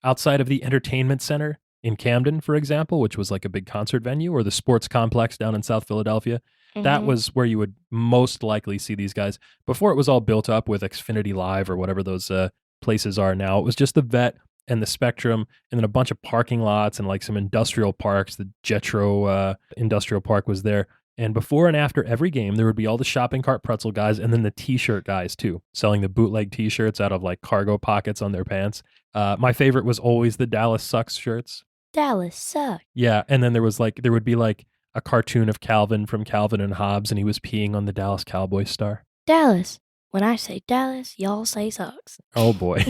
outside of the entertainment center in Camden, for example, which was like a big concert venue, or the sports complex down in South Philadelphia. Mm-hmm. That was where you would most likely see these guys. Before it was all built up with Xfinity Live or whatever those places are now, it was just the Vet and the Spectrum, and then a bunch of parking lots and like some industrial parks. The Jetro Industrial Park was there. And before and after every game, there would be all the shopping cart pretzel guys and then the t-shirt guys too, selling the bootleg t-shirts out of like cargo pockets on their pants. My favorite was always the Dallas Sucks shirts. Dallas sucks. Yeah, and then there would be like a cartoon of Calvin from Calvin and Hobbes, and he was peeing on the Dallas Cowboys star. Dallas. When I say Dallas, y'all say sucks. Oh boy.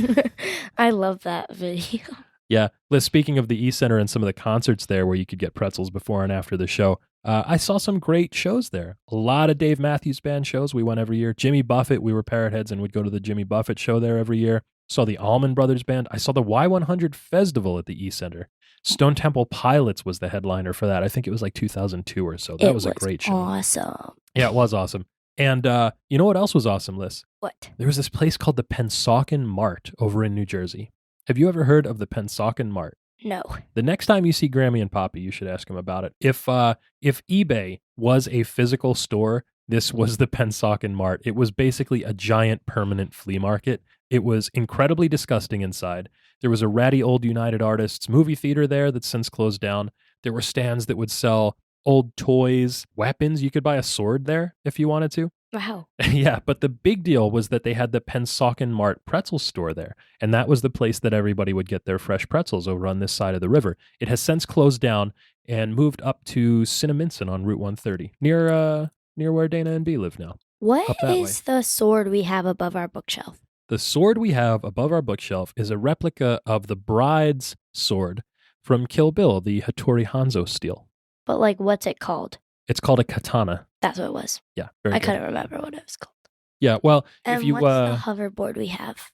I love that video. Yeah. Liz, speaking of the East Center and some of the concerts there where you could get pretzels before and after the show, I saw some great shows there. A lot of Dave Matthews Band shows. We went every year. Jimmy Buffett, we were Parrot Heads and we'd go to the Jimmy Buffett show there every year. Saw the Allman Brothers Band. I saw the Y100 Festival at the East Center. Stone Temple Pilots was the headliner for that. I think it was like 2002 or so. That was a great show. Awesome. Yeah, it was awesome. And you know what else was awesome, Liz? What? There was this place called the Pennsauken Mart over in New Jersey. Have you ever heard of the Pennsauken Mart? No. The next time you see Grammy and Poppy, you should ask them about it. If eBay was a physical store, this was the Pennsauken Mart. It was basically a giant permanent flea market. It was incredibly disgusting inside. There was a ratty old United Artists movie theater there that's since closed down. There were stands that would sell old toys, weapons. You could buy a sword there if you wanted to. Wow. Yeah, but the big deal was that they had the Pennsauken Mart pretzel store there, and that was the place that everybody would get their fresh pretzels over on this side of the river. It has since closed down and moved up to Cinnaminson on Route 130, near where Dana and B live now. What is the sword we have above our bookshelf? The sword we have above our bookshelf is a replica of the bride's sword from Kill Bill, the Hattori Hanzo steel. But like, what's it called? It's called a katana. That's what it was. Yeah, very good. Couldn't remember what it was called. Yeah, well, and if you what's the hoverboard we have?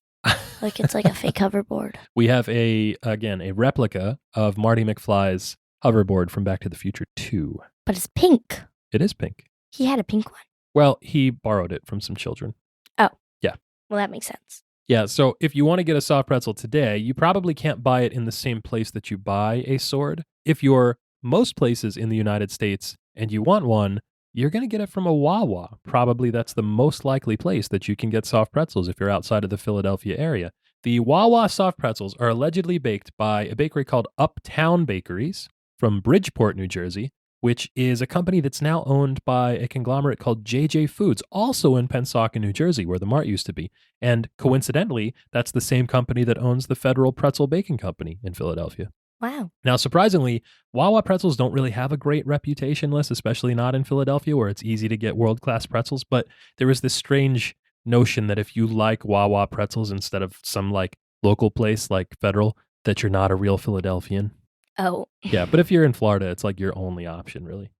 Like it's like a fake hoverboard. We have a replica of Marty McFly's hoverboard from Back to the Future 2. But it's pink. It is pink. He had a pink one. Well, he borrowed it from some children. Oh. Yeah. Well, that makes sense. Yeah, so if you want to get a soft pretzel today, you probably can't buy it in the same place that you buy a sword. If you're most places in the United States and you want one, you're going to get it from a Wawa. Probably that's the most likely place that you can get soft pretzels if you're outside of the Philadelphia area. The Wawa soft pretzels are allegedly baked by a bakery called Uptown Bakeries from Bridgeport, New Jersey, which is a company that's now owned by a conglomerate called JJ Foods, also in Pennsauken, New Jersey, where the Mart used to be. And coincidentally, that's the same company that owns the Federal Pretzel Baking Company in Philadelphia. Wow. Now, surprisingly, Wawa pretzels don't really have a great reputation, Liz, especially not in Philadelphia, where it's easy to get world-class pretzels. But there is this strange notion that if you like Wawa pretzels instead of some like local place like Federal, that you're not a real Philadelphian. Oh. Yeah, but if you're in Florida, it's like your only option, really.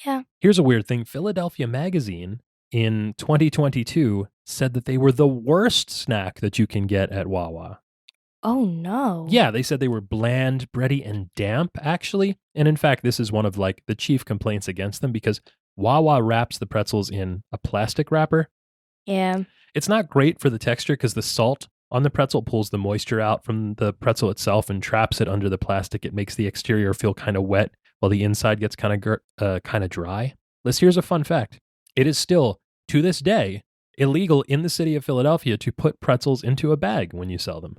Yeah. Here's a weird thing. Philadelphia Magazine in 2022 said that they were the worst snack that you can get at Wawa. Oh, no. Yeah, they said they were bland, bready, and damp, actually. And in fact, this is one of like the chief complaints against them because Wawa wraps the pretzels in a plastic wrapper. Yeah. It's not great for the texture because the salt on the pretzel pulls the moisture out from the pretzel itself and traps it under the plastic. It makes the exterior feel kind of wet while the inside gets kind of dry. Here's a fun fact. It is still, to this day, illegal in the city of Philadelphia to put pretzels into a bag when you sell them.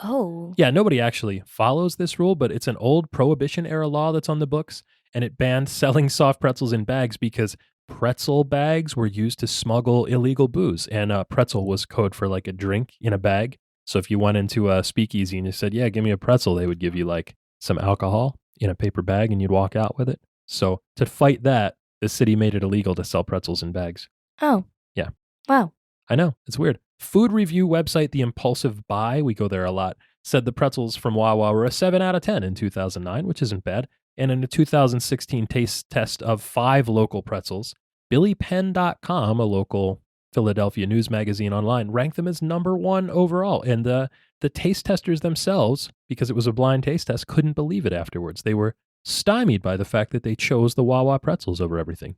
Oh. Yeah, nobody actually follows this rule, but it's an old Prohibition era law that's on the books, and it banned selling soft pretzels in bags because pretzel bags were used to smuggle illegal booze, and pretzel was code for like a drink in a bag. So if you went into a speakeasy and you said, yeah, give me a pretzel, they would give you like some alcohol in a paper bag and you'd walk out with it. So to fight that, the city made it illegal to sell pretzels in bags. Oh. Yeah. Wow. I know, it's weird. Food review website The Impulsive Buy, we go there a lot, said the pretzels from Wawa were a 7 out of 10 in 2009, which isn't bad. And in a 2016 taste test of 5 local pretzels, BillyPenn.com, a local Philadelphia news magazine online, ranked them as number 1 overall. And the taste testers themselves, because it was a blind taste test, couldn't believe it afterwards. They were stymied by the fact that they chose the Wawa pretzels over everything.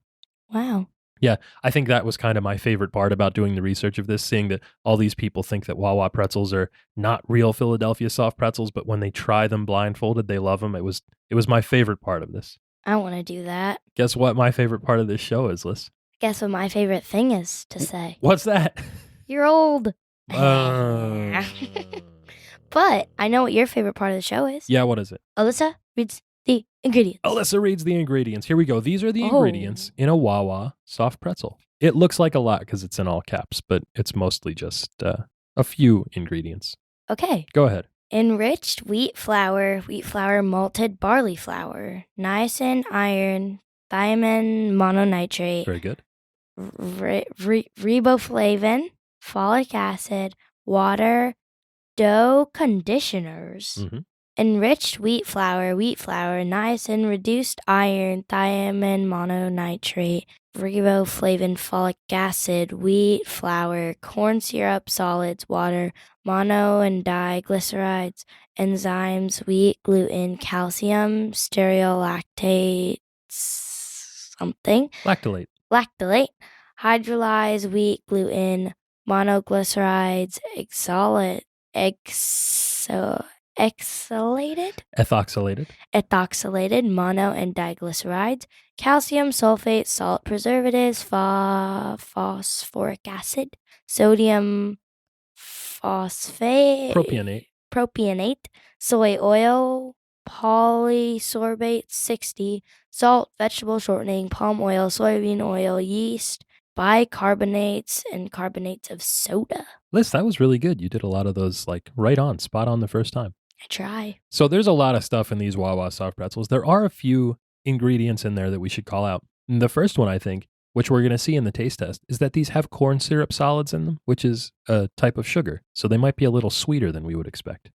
Wow. Yeah, I think that was kind of my favorite part about doing the research of this, seeing that all these people think that Wawa pretzels are not real Philadelphia soft pretzels, but when they try them blindfolded, they love them. It was my favorite part of this. I want to do that. Guess what my favorite part of this show is, Liz? Guess what my favorite thing is to say? What's that? You're old. Uh, But I know what your favorite part of the show is. yeah, what is it? Alyssa reads the ingredients. Alyssa reads the ingredients. Here we go. These are the ingredients in a Wawa soft pretzel. It looks like a lot because it's in all caps, but it's mostly just a few ingredients. Okay. Go ahead. Enriched wheat flour, malted barley flour, niacin, iron, thiamine mononitrate, Very good. riboflavin, folic acid, water, dough conditioners. Mm-hmm. Enriched wheat flour, niacin, reduced iron, thiamine mononitrate, riboflavin, folic acid, wheat flour, corn syrup, solids, water, mono and diglycerides, enzymes, wheat, gluten, calcium, stereolactate, something. Lactylate. Hydrolyzed wheat, gluten, monoglycerides, ethoxylated mono and diglycerides, calcium sulfate, salt, preservatives, phosphoric acid, sodium phosphate, propionate, soy oil, polysorbate 60, salt, vegetable shortening, palm oil, soybean oil, yeast, bicarbonates, and carbonates of soda. Liz, that was really good. You did a lot of those like right on, spot on the first time. I try. So there's a lot of stuff in these Wawa soft pretzels. There are a few ingredients in there that we should call out. And the first one, I think, which we're going to see in the taste test, is that these have corn syrup solids in them, which is a type of sugar. So they might be a little sweeter than we would expect.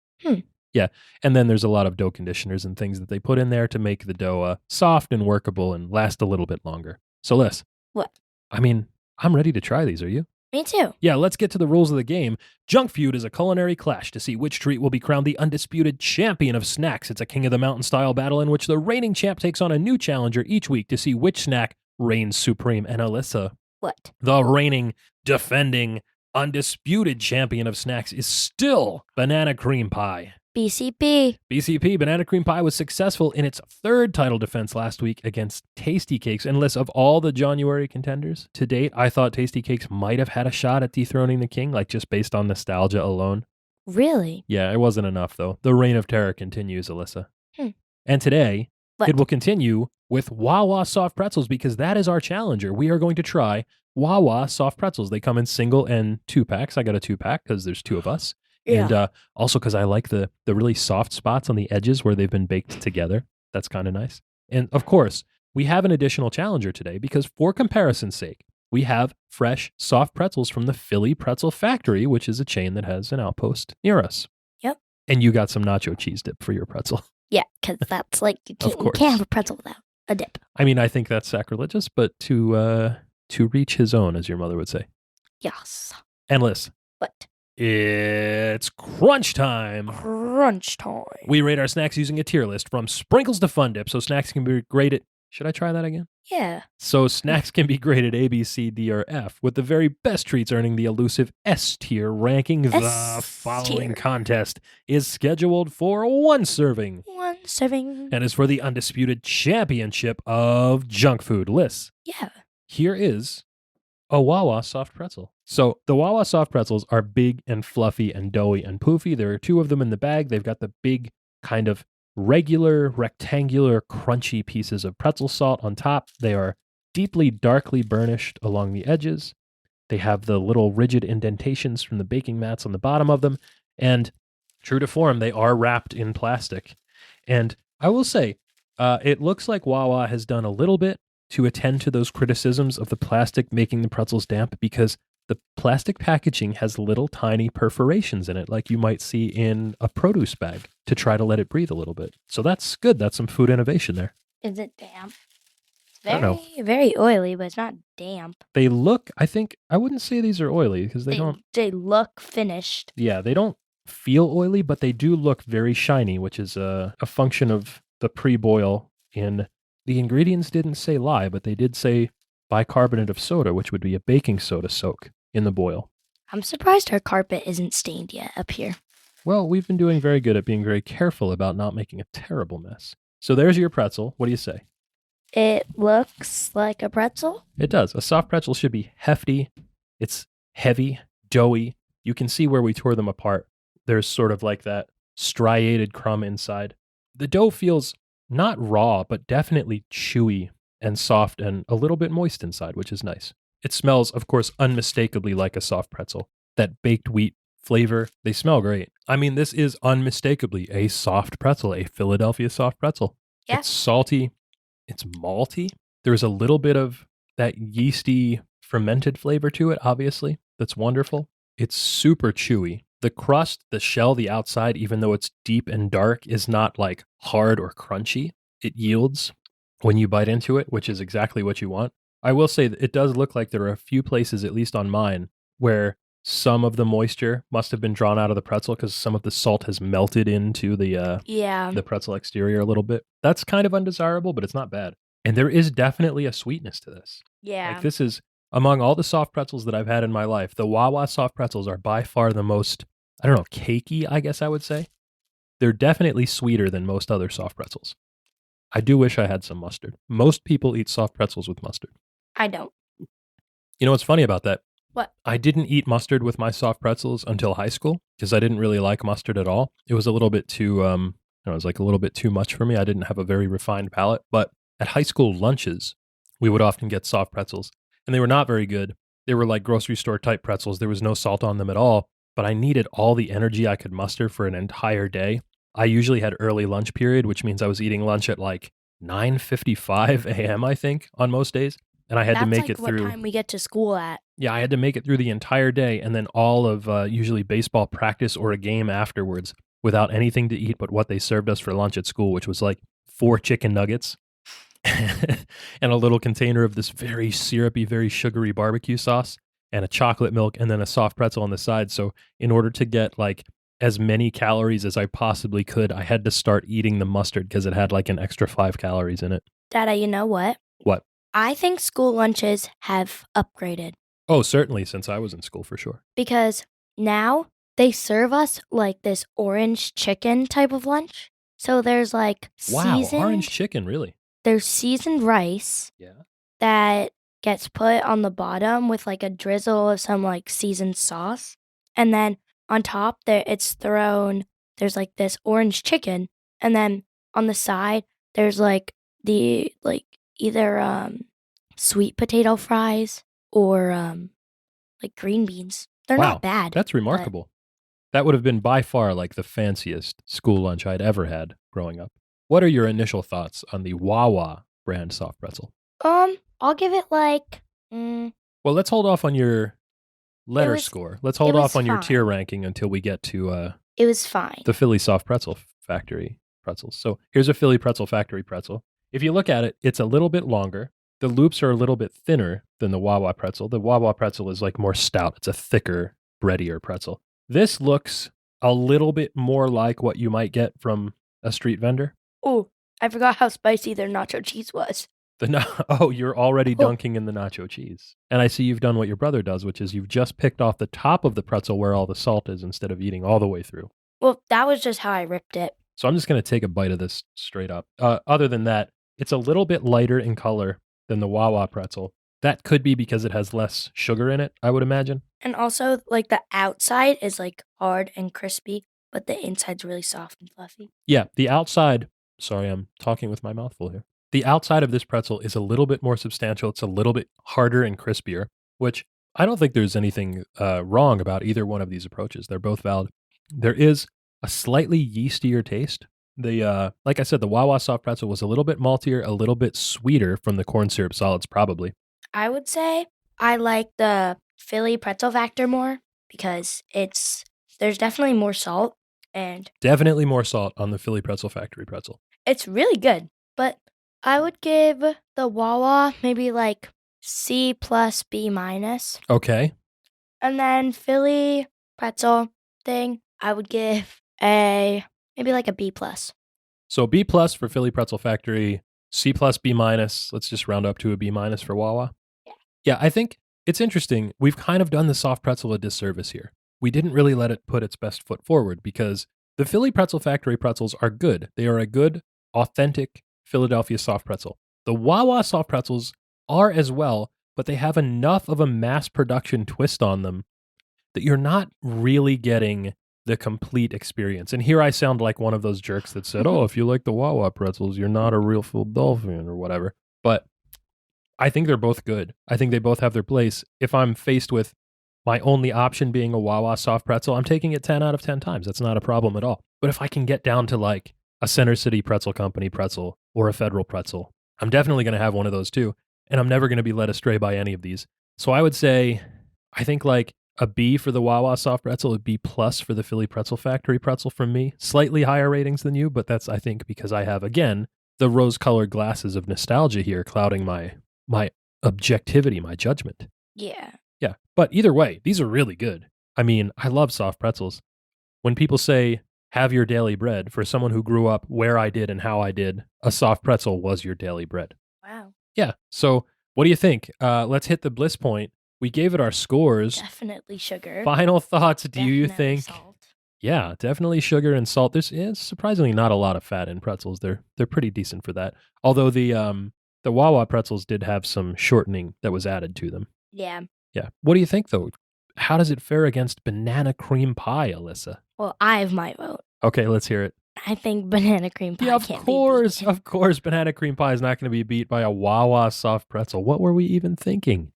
Yeah. And then there's a lot of dough conditioners and things that they put in there to make the dough soft and workable and last a little bit longer. So Liz. What? I mean, I'm ready to try these. Are you? Me too. Yeah, let's get to the rules of the game. Junk Feud is a culinary clash to see which treat will be crowned the undisputed champion of snacks. It's a King of the Mountain style battle in which the reigning champ takes on a new challenger each week to see which snack reigns supreme. And Alyssa, what? The reigning, defending, undisputed champion of snacks is still banana cream pie. BCP. Banana cream pie was successful in its 3rd title defense last week against Tasty Cakes. And Liz, of all the Jawnuary contenders to date, I thought Tasty Cakes might have had a shot at dethroning the king, like just based on nostalgia alone. Really? Yeah, it wasn't enough, though. The reign of terror continues, Alyssa. And today, it will continue with Wawa soft pretzels because that is our challenger. We are going to try Wawa soft pretzels. They come in single and 2-packs. I got a 2-pack because there's 2 of us. Yeah. And also because I like the really soft spots on the edges where they've been baked together. That's kind of nice. And of course, we have an additional challenger today because for comparison's sake, we have fresh, soft pretzels from the Philly Pretzel Factory, which is a chain that has an outpost near us. Yep. And you got some nacho cheese dip for your pretzel. Yeah, because that's like, you can't have a pretzel without a dip. I mean, I think that's sacrilegious, but to reach his own, as your mother would say. Yes. And Liz. What? It's crunch time. Crunch time. We rate our snacks using a tier list from sprinkles to fun dip, so snacks can be Should I try that again? Yeah. So snacks can be graded A, B, C, D, or F, with the very best treats earning the elusive S tier ranking. The S following tier. contest is scheduled for one serving 1 serving. and is for the undisputed championship of junk food lists. Yeah. Here is a Wawa soft pretzel. So the Wawa soft pretzels are big and fluffy and doughy and poofy. There are two of them in the bag. They've got the big kind of regular, rectangular, crunchy pieces of pretzel salt on top. They are deeply, darkly burnished along the edges. They have the little rigid indentations from the baking mats on the bottom of them. And true to form, they are wrapped in plastic. And I will say, it looks like Wawa has done a little bit to attend to those criticisms of the plastic making the pretzels damp, because the plastic packaging has little tiny perforations in it, like you might see in a produce bag, to try to let it breathe a little bit. So that's good. That's some food innovation there. Is it damp? I don't know. Very oily, but it's not damp. They look, I wouldn't say these are oily because they don't. They look finished. Yeah, they don't feel oily, but they do look very shiny, which is a function of the pre-boil. In the ingredients didn't say lye, but they did say bicarbonate of soda, which would be a baking soda soak in the boil. I'm surprised our carpet isn't stained yet up here. Well, we've been doing very good at being very careful about not making a terrible mess. So there's your pretzel. What do you say? It looks like a pretzel. It does. A soft pretzel should be hefty. It's heavy, doughy. You can see where we tore them apart. There's sort of like that striated crumb inside. The dough feels not raw, but definitely chewy and soft and a little bit moist inside, which is nice. It smells, of course, unmistakably like a soft pretzel. That baked wheat flavor, they smell great. I mean, this is unmistakably a soft pretzel, a Philadelphia soft pretzel. Yeah. It's salty. It's malty. There's a little bit of that yeasty fermented flavor to it, obviously. That's wonderful. It's super chewy. The crust, the shell, the outside, even though it's deep and dark, is not like hard or crunchy. It yields when you bite into it, which is exactly what you want. I will say that it does look like there are a few places, at least on mine, where some of the moisture must have been drawn out of the pretzel because some of the salt has melted into the pretzel exterior a little bit. That's kind of undesirable, but it's not bad. And there is definitely a sweetness to this. Yeah. Like, this is, among all the soft pretzels that I've had in my life, the Wawa soft pretzels are by far the most, I don't know, cakey, I guess I would say. They're definitely sweeter than most other soft pretzels. I do wish I had some mustard. Most people eat soft pretzels with mustard. I don't. You know what's funny about that? What? I didn't eat mustard with my soft pretzels until high school because I didn't really like mustard at all. It was a little bit too, it was like a little bit too much for me. I didn't have a very refined palate. But at high school lunches, we would often get soft pretzels, and they were not very good. They were like grocery store type pretzels. There was no salt on them at all, but I needed all the energy I could muster for an entire day. I usually had early lunch period, which means I was eating lunch at like 9:55 a.m., I think, on most days. And I had to make it through. That's what time we get to school at. Yeah, I had to make it through the entire day and then all of usually baseball practice or a game afterwards without anything to eat but what they served us for lunch at school, which was like 4 chicken nuggets and a little container of this very syrupy, very sugary barbecue sauce and a chocolate milk and then a soft pretzel on the side. So in order to get like as many calories as I possibly could, I had to start eating the mustard because it had like an extra 5 calories in it. Dada, you know what? What? I think school lunches have upgraded. Oh, certainly, since I was in school, for sure. Because now they serve us like this orange chicken type of lunch. So there's like orange chicken, really? There's seasoned rice. Yeah. That gets put on the bottom with like a drizzle of some like seasoned sauce. And then on top there's like this orange chicken. And then on the side, there's like the like either sweet potato fries or like green beans. They're not bad. That's remarkable. That would have been by far like the fanciest school lunch I'd ever had growing up. What are your initial thoughts on the Wawa brand soft pretzel? I'll give it like Well, let's hold off on your letter score. Let's hold off on your tier ranking until we get to it was fine. The Philly Soft Pretzel Factory pretzels. So here's a Philly Pretzel Factory pretzel. If you look at it, it's a little bit longer. The loops are a little bit thinner than the Wawa pretzel. The Wawa pretzel is like more stout. It's a thicker, breadier pretzel. This looks a little bit more like what you might get from a street vendor. Oh, I forgot how spicy their nacho cheese was. Oh, you're already Oh, dunking in the nacho cheese. And I see you've done what your brother does, which is you've just picked off the top of the pretzel where all the salt is instead of eating all the way through. well, that was just how I ripped it. So I'm just going to take a bite of this straight up. Other than that, it's a little bit lighter in color than the Wawa pretzel. That could be because it has less sugar in it, I would imagine. And also, like, the outside is like hard and crispy, but the inside's really soft and fluffy. Yeah, the outside, sorry, I'm talking with my mouth full here. The outside of this pretzel is a little bit more substantial. It's a little bit harder and crispier, which I don't think there's anything wrong about either one of these approaches. They're both valid. There is a slightly yeastier taste. The like I said, the Wawa soft pretzel was a little bit maltier, a little bit sweeter from the corn syrup solids, probably. I would say I like the Philly Pretzel Factor more because there's definitely more salt and Definitely more salt on the Philly Pretzel Factory pretzel. it's really good. But I would give the Wawa maybe like C plus B minus. Okay. And then Philly pretzel thing, I would give maybe like a B plus. So B plus for Philly Pretzel Factory, C plus B minus. Let's just round up to a B minus for Wawa. Yeah, I think it's interesting. We've kind of done the soft pretzel a disservice here. We didn't really let it put its best foot forward because the Philly Pretzel Factory pretzels are good. They are a good, authentic Philadelphia soft pretzel. The Wawa soft pretzels are as well, but they have enough of a mass production twist on them that you're not really getting the complete experience. And here I sound like one of those jerks that said, oh, if you like the Wawa pretzels, you're not a real Philadelphian or whatever. But I think they're both good. I think they both have their place. If I'm faced with my only option being a Wawa soft pretzel, I'm taking it 10 out of 10 times. That's not a problem at all. But if I can get down to like a Center City Pretzel Company pretzel or a Federal pretzel, I'm definitely going to have one of those too. And I'm never going to be led astray by any of these. So I would say, I think like a B for the Wawa soft pretzel, a B plus for the Philly Pretzel Factory pretzel from me. Slightly higher ratings than you, but that's, I think, because I have, again, the rose-colored glasses of nostalgia here clouding my objectivity, my judgment. Yeah. Yeah. But either way, these are really good. I mean, I love soft pretzels. When people say, have your daily bread, for someone who grew up where I did and how I did, a soft pretzel was your daily bread. Wow. Yeah. So what do you think? Let's hit the bliss point. We gave it our scores. Definitely sugar. Final thoughts. Do you Definitely think? salt. Yeah, definitely sugar and salt. There's surprisingly not a lot of fat in pretzels. They're pretty decent for that. Although the Wawa pretzels did have some shortening that was added to them. Yeah. Yeah. What do you think though? How does it fare against banana cream pie, Alyssa? Well, I have my vote. Okay, let's hear it. I think banana cream pie Yeah, of can't course, be beat. of course, banana cream pie is not going to be beat by a Wawa soft pretzel. What were we even thinking?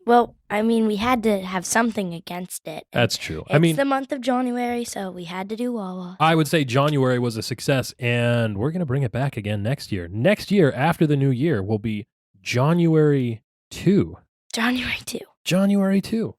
Well, I mean, we had to have something against it. That's true. It's the month of Jawnuary, so we had to do Wawa. I would say Jawnuary was a success, and we're going to bring it back again next year. Next year, after the new year, will be Jawnuary 2. Jawnuary 2. Jawnuary 2.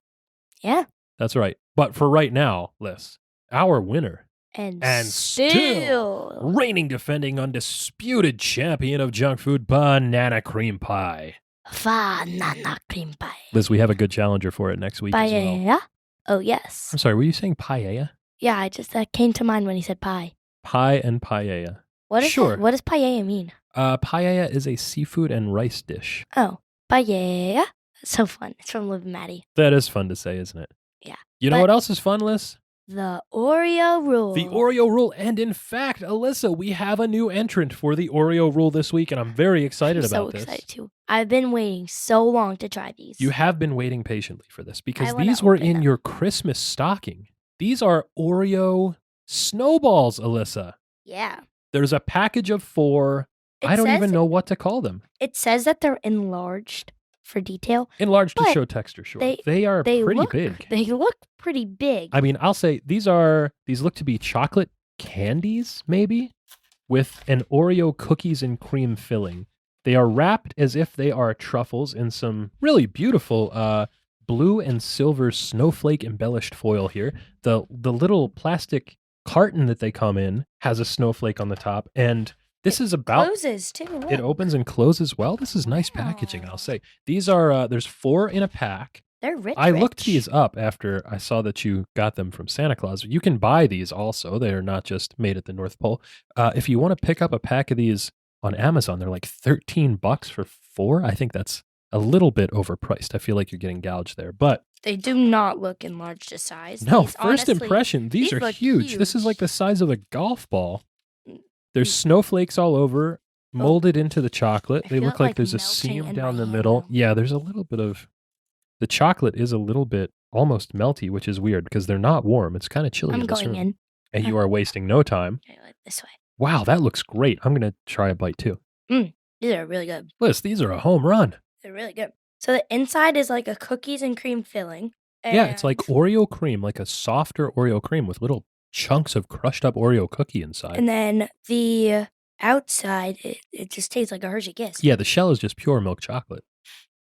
Yeah. That's right. But for right now, Liz, our winner And still reigning, defending, undisputed champion of junk food, banana cream pie. Banana cream pie. Liz, we have a good challenger for it next week as well. Paella? Oh, yes. I'm sorry, were you saying paella? Yeah, that came to mind when he said pie. Pie and paella. What is Sure. that? What does paella mean? Paella is a seafood and rice dish. Oh, paella. That's so fun. It's from Liv and Maddie. That is fun to say, isn't it? Yeah. You know what else is fun, Liz? The Oreo rule. The Oreo rule. And in fact, Alyssa, we have a new entrant for the Oreo rule this week, and I'm very excited about this. I'm so excited too. I've been waiting so long to try these. You have been waiting patiently for this because I wanna these were open in them. your Christmas stocking. These are Oreo snowballs, Alyssa. Yeah. There's a package of 4. I don't even know what to call them. It says that they're enlarged for detail. Enlarged to But show texture, sure. they They pretty look, big. They look pretty big. I mean, I'll say these look to be chocolate candies, maybe, with an Oreo cookies and cream filling. They are wrapped as if they are truffles in some really beautiful blue and silver snowflake embellished foil here. The little plastic carton that they come in has a snowflake on the top, and this is about Closes too. Look. it opens and closes well. This is nice packaging, I'll say. These are there's 4 in a pack. They're rich. I looked these up after I saw that you got them from Santa Claus. You can buy these also. They are not just made at the North Pole. If you want to pick up a pack of these on Amazon. They're like $13 for 4. I think that's a little bit overpriced. I feel like you're getting gouged there, but They do not look enlarged to size. no, These, first honestly, impression, these are look huge. This is like the size of a golf ball. There's Mm. snowflakes all over, molded into the chocolate. I They feel look it, like like, there's a melting seam in down my the hand middle. now. Yeah, there's a little bit of the chocolate is a little bit almost melty, which is weird because they're not warm. It's kind of chilly I'm in this going room. in. And you are wasting no time. Okay, like this way. Wow, that looks great. I'm going to try a bite too. These are really good. Liz, these are a home run. They're really good. So the inside is like a cookies and cream filling. Yeah, it's like Oreo cream, like a softer Oreo cream with little chunks of crushed up Oreo cookie inside. And then the outside, it just tastes like a Hershey Kiss. Yeah, the shell is just pure milk chocolate.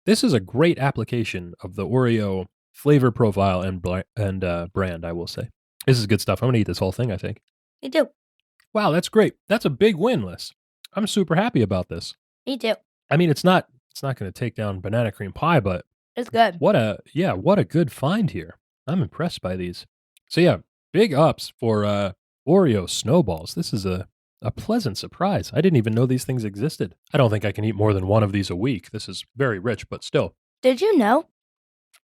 This is a great application of the Oreo flavor profile and brand, I will say. This is good stuff. I'm going to eat this whole thing, I think. Me too. Wow, that's great. That's a big win, Liz. I'm super happy about this. Me too. I mean, it's not going to take down banana cream pie, but It's good. what a good find here. I'm impressed by these. So yeah, big ups for Oreo snowballs. This is a pleasant surprise. I didn't even know these things existed. I don't think I can eat more than one of these a week. This is very rich, but still. Did you know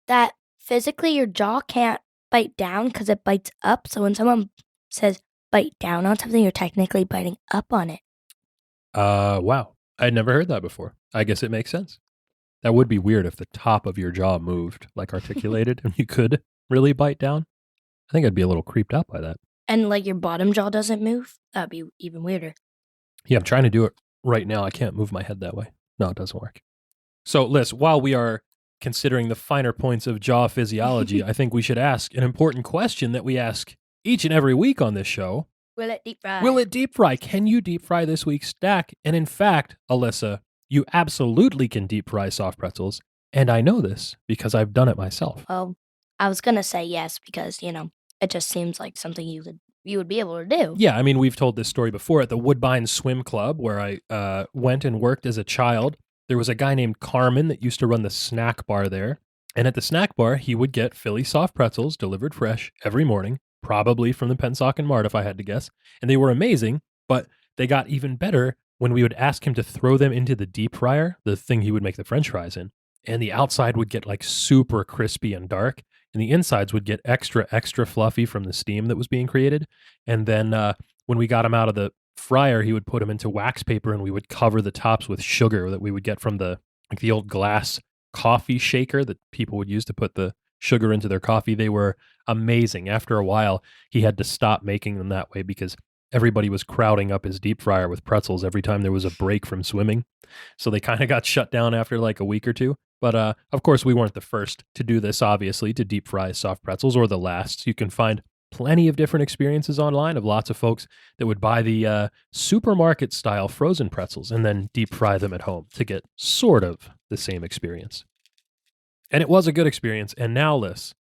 that physically your jaw can't bite down because it bites up? So when someone says bite down on something, you're technically biting up on it. Wow. I'd never heard that before. I guess it makes sense. That would be weird if the top of your jaw moved, like articulated, and you could really bite down. I think I'd be a little creeped out by that. And like your bottom jaw doesn't move? That'd be even weirder. Yeah, I'm trying to do it right now. I can't move my head that way. No, it doesn't work. So, Liz, while we are considering the finer points of jaw physiology, I think we should ask an important question that we ask each and every week on this show. Will it deep fry? Will it deep fry? Can you deep fry this week's stack? And in fact, Alyssa, you absolutely can deep fry soft pretzels. And I know this because I've done it myself. Well, I was going to say yes because, it just seems like something you would be able to do. Yeah, I mean, we've told this story before at the Woodbine Swim Club where I went and worked as a child. There was a guy named Carmen that used to run the snack bar there. And at the snack bar, he would get Philly Soft Pretzels delivered fresh every morning, probably from the Pennsauken Mart, if I had to guess. And they were amazing, but they got even better when we would ask him to throw them into the deep fryer, the thing he would make the French fries in. And the outside would get like super crispy and dark, and the insides would get extra, extra fluffy from the steam that was being created. And then when we got them out of the fryer, he would put them into wax paper, and we would cover the tops with sugar that we would get from the old glass coffee shaker that people would use to put the sugar into their coffee. They were amazing. After a while, he had to stop making them that way because everybody was crowding up his deep fryer with pretzels every time there was a break from swimming. So they kind of got shut down after like a week or two. But of course, we weren't the first to do this, obviously, to deep fry soft pretzels, or the last. You can find plenty of different experiences online of lots of folks that would buy the supermarket style frozen pretzels and then deep fry them at home to get sort of the same experience. And it was a good experience. And now, Liz,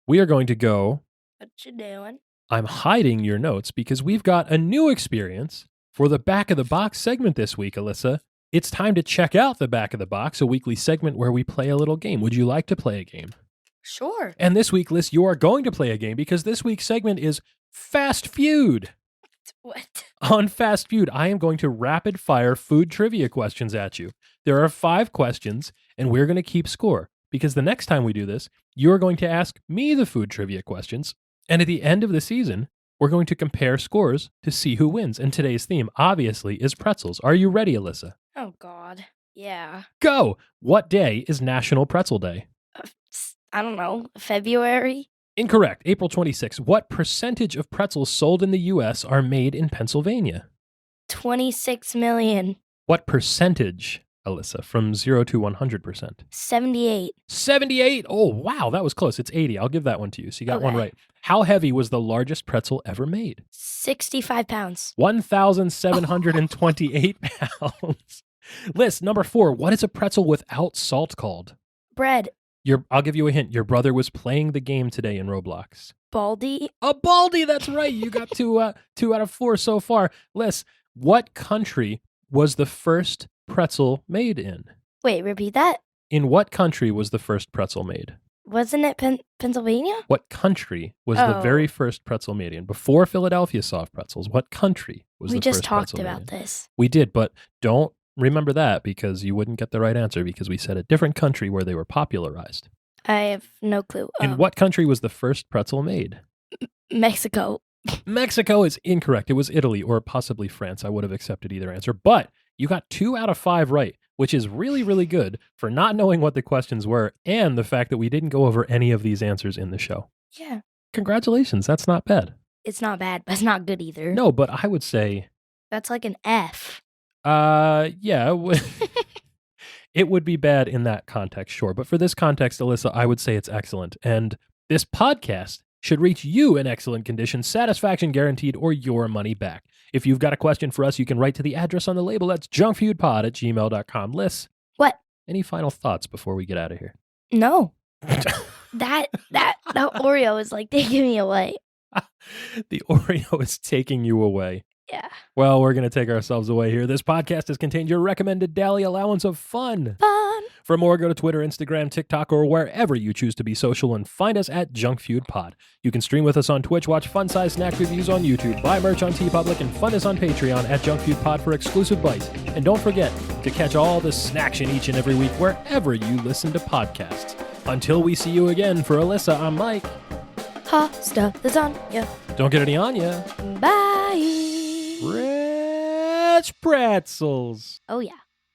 we are going to go. What you doing? I'm hiding your notes because we've got a new experience for the Back of the Box segment this week, Alyssa. It's time to check out the Back of the Box, a weekly segment where we play a little game. Would you like to play a game? Sure. And this week, Liz, you are going to play a game because this week's segment is Fast Feud. What? On Fast Feud, I am going to rapid fire food trivia questions at you. There are 5 questions, and we're going to keep score because the next time we do this, you're going to ask me the food trivia questions. And at the end of the season, we're going to compare scores to see who wins. And today's theme, obviously, is pretzels. Are you ready, Alyssa? Oh, God. Yeah. Go! What day is National Pretzel Day? I don't know. February? Incorrect. April 26th. What percentage of pretzels sold in the U.S. are made in Pennsylvania? 26 million. What percentage, Alyssa, from 0 to 100%? 78. 78? Oh, wow, that was close. It's 80. I'll give that one to you. So you got one Okay. right. How heavy was the largest pretzel ever made? 65 pounds. 1,728 pounds. Liz, number 4. What is a pretzel without salt called? Bread. I'll give you a hint. Your brother was playing the game today in Roblox. Baldy. A baldy, that's right. You got 2 out of 4 so far. Liz, what country was the first pretzel made in? Wait, repeat that? In what country was the first pretzel made? Wasn't it Pennsylvania? What country was the very first pretzel made in? Before Philadelphia soft pretzels, what country was the first pretzel made in? We just talked about this. We did, but don't remember that because you wouldn't get the right answer because we said a different country where they were popularized. I have no clue. In what country was the first pretzel made? Mexico. Mexico is incorrect. It was Italy or possibly France. I would have accepted either answer, but you got 2 out of 5 right, which is really, really good for not knowing what the questions were and the fact that we didn't go over any of these answers in the show. Yeah. Congratulations. That's not bad. It's not bad, but it's not good either. No, but I would say... That's like an F. Yeah. It would be bad in that context, sure. But for this context, Alyssa, I would say it's excellent. And this podcast should reach you in excellent condition, satisfaction guaranteed, or your money back. If you've got a question for us, you can write to the address on the label. That's junkfeudpod@gmail.com. Liz, what? Any final thoughts before we get out of here? No. that Oreo is like taking me away. The Oreo is taking you away. Yeah. Well, we're going to take ourselves away here. This podcast has contained your recommended daily allowance of fun. For more, go to Twitter, Instagram, TikTok, or wherever you choose to be social and find us at Junk Feud Pod. You can stream with us on Twitch, watch fun-sized snack reviews on YouTube, buy merch on TeePublic, and find us on Patreon at Junk Feud Pod for exclusive bites. And don't forget to catch all the snaction each and every week wherever you listen to podcasts. Until we see you again, for Alyssa, I'm Mike. Ha, stuff is on ya. Don't get any on ya. Bye. Rich pretzels. Oh, yeah.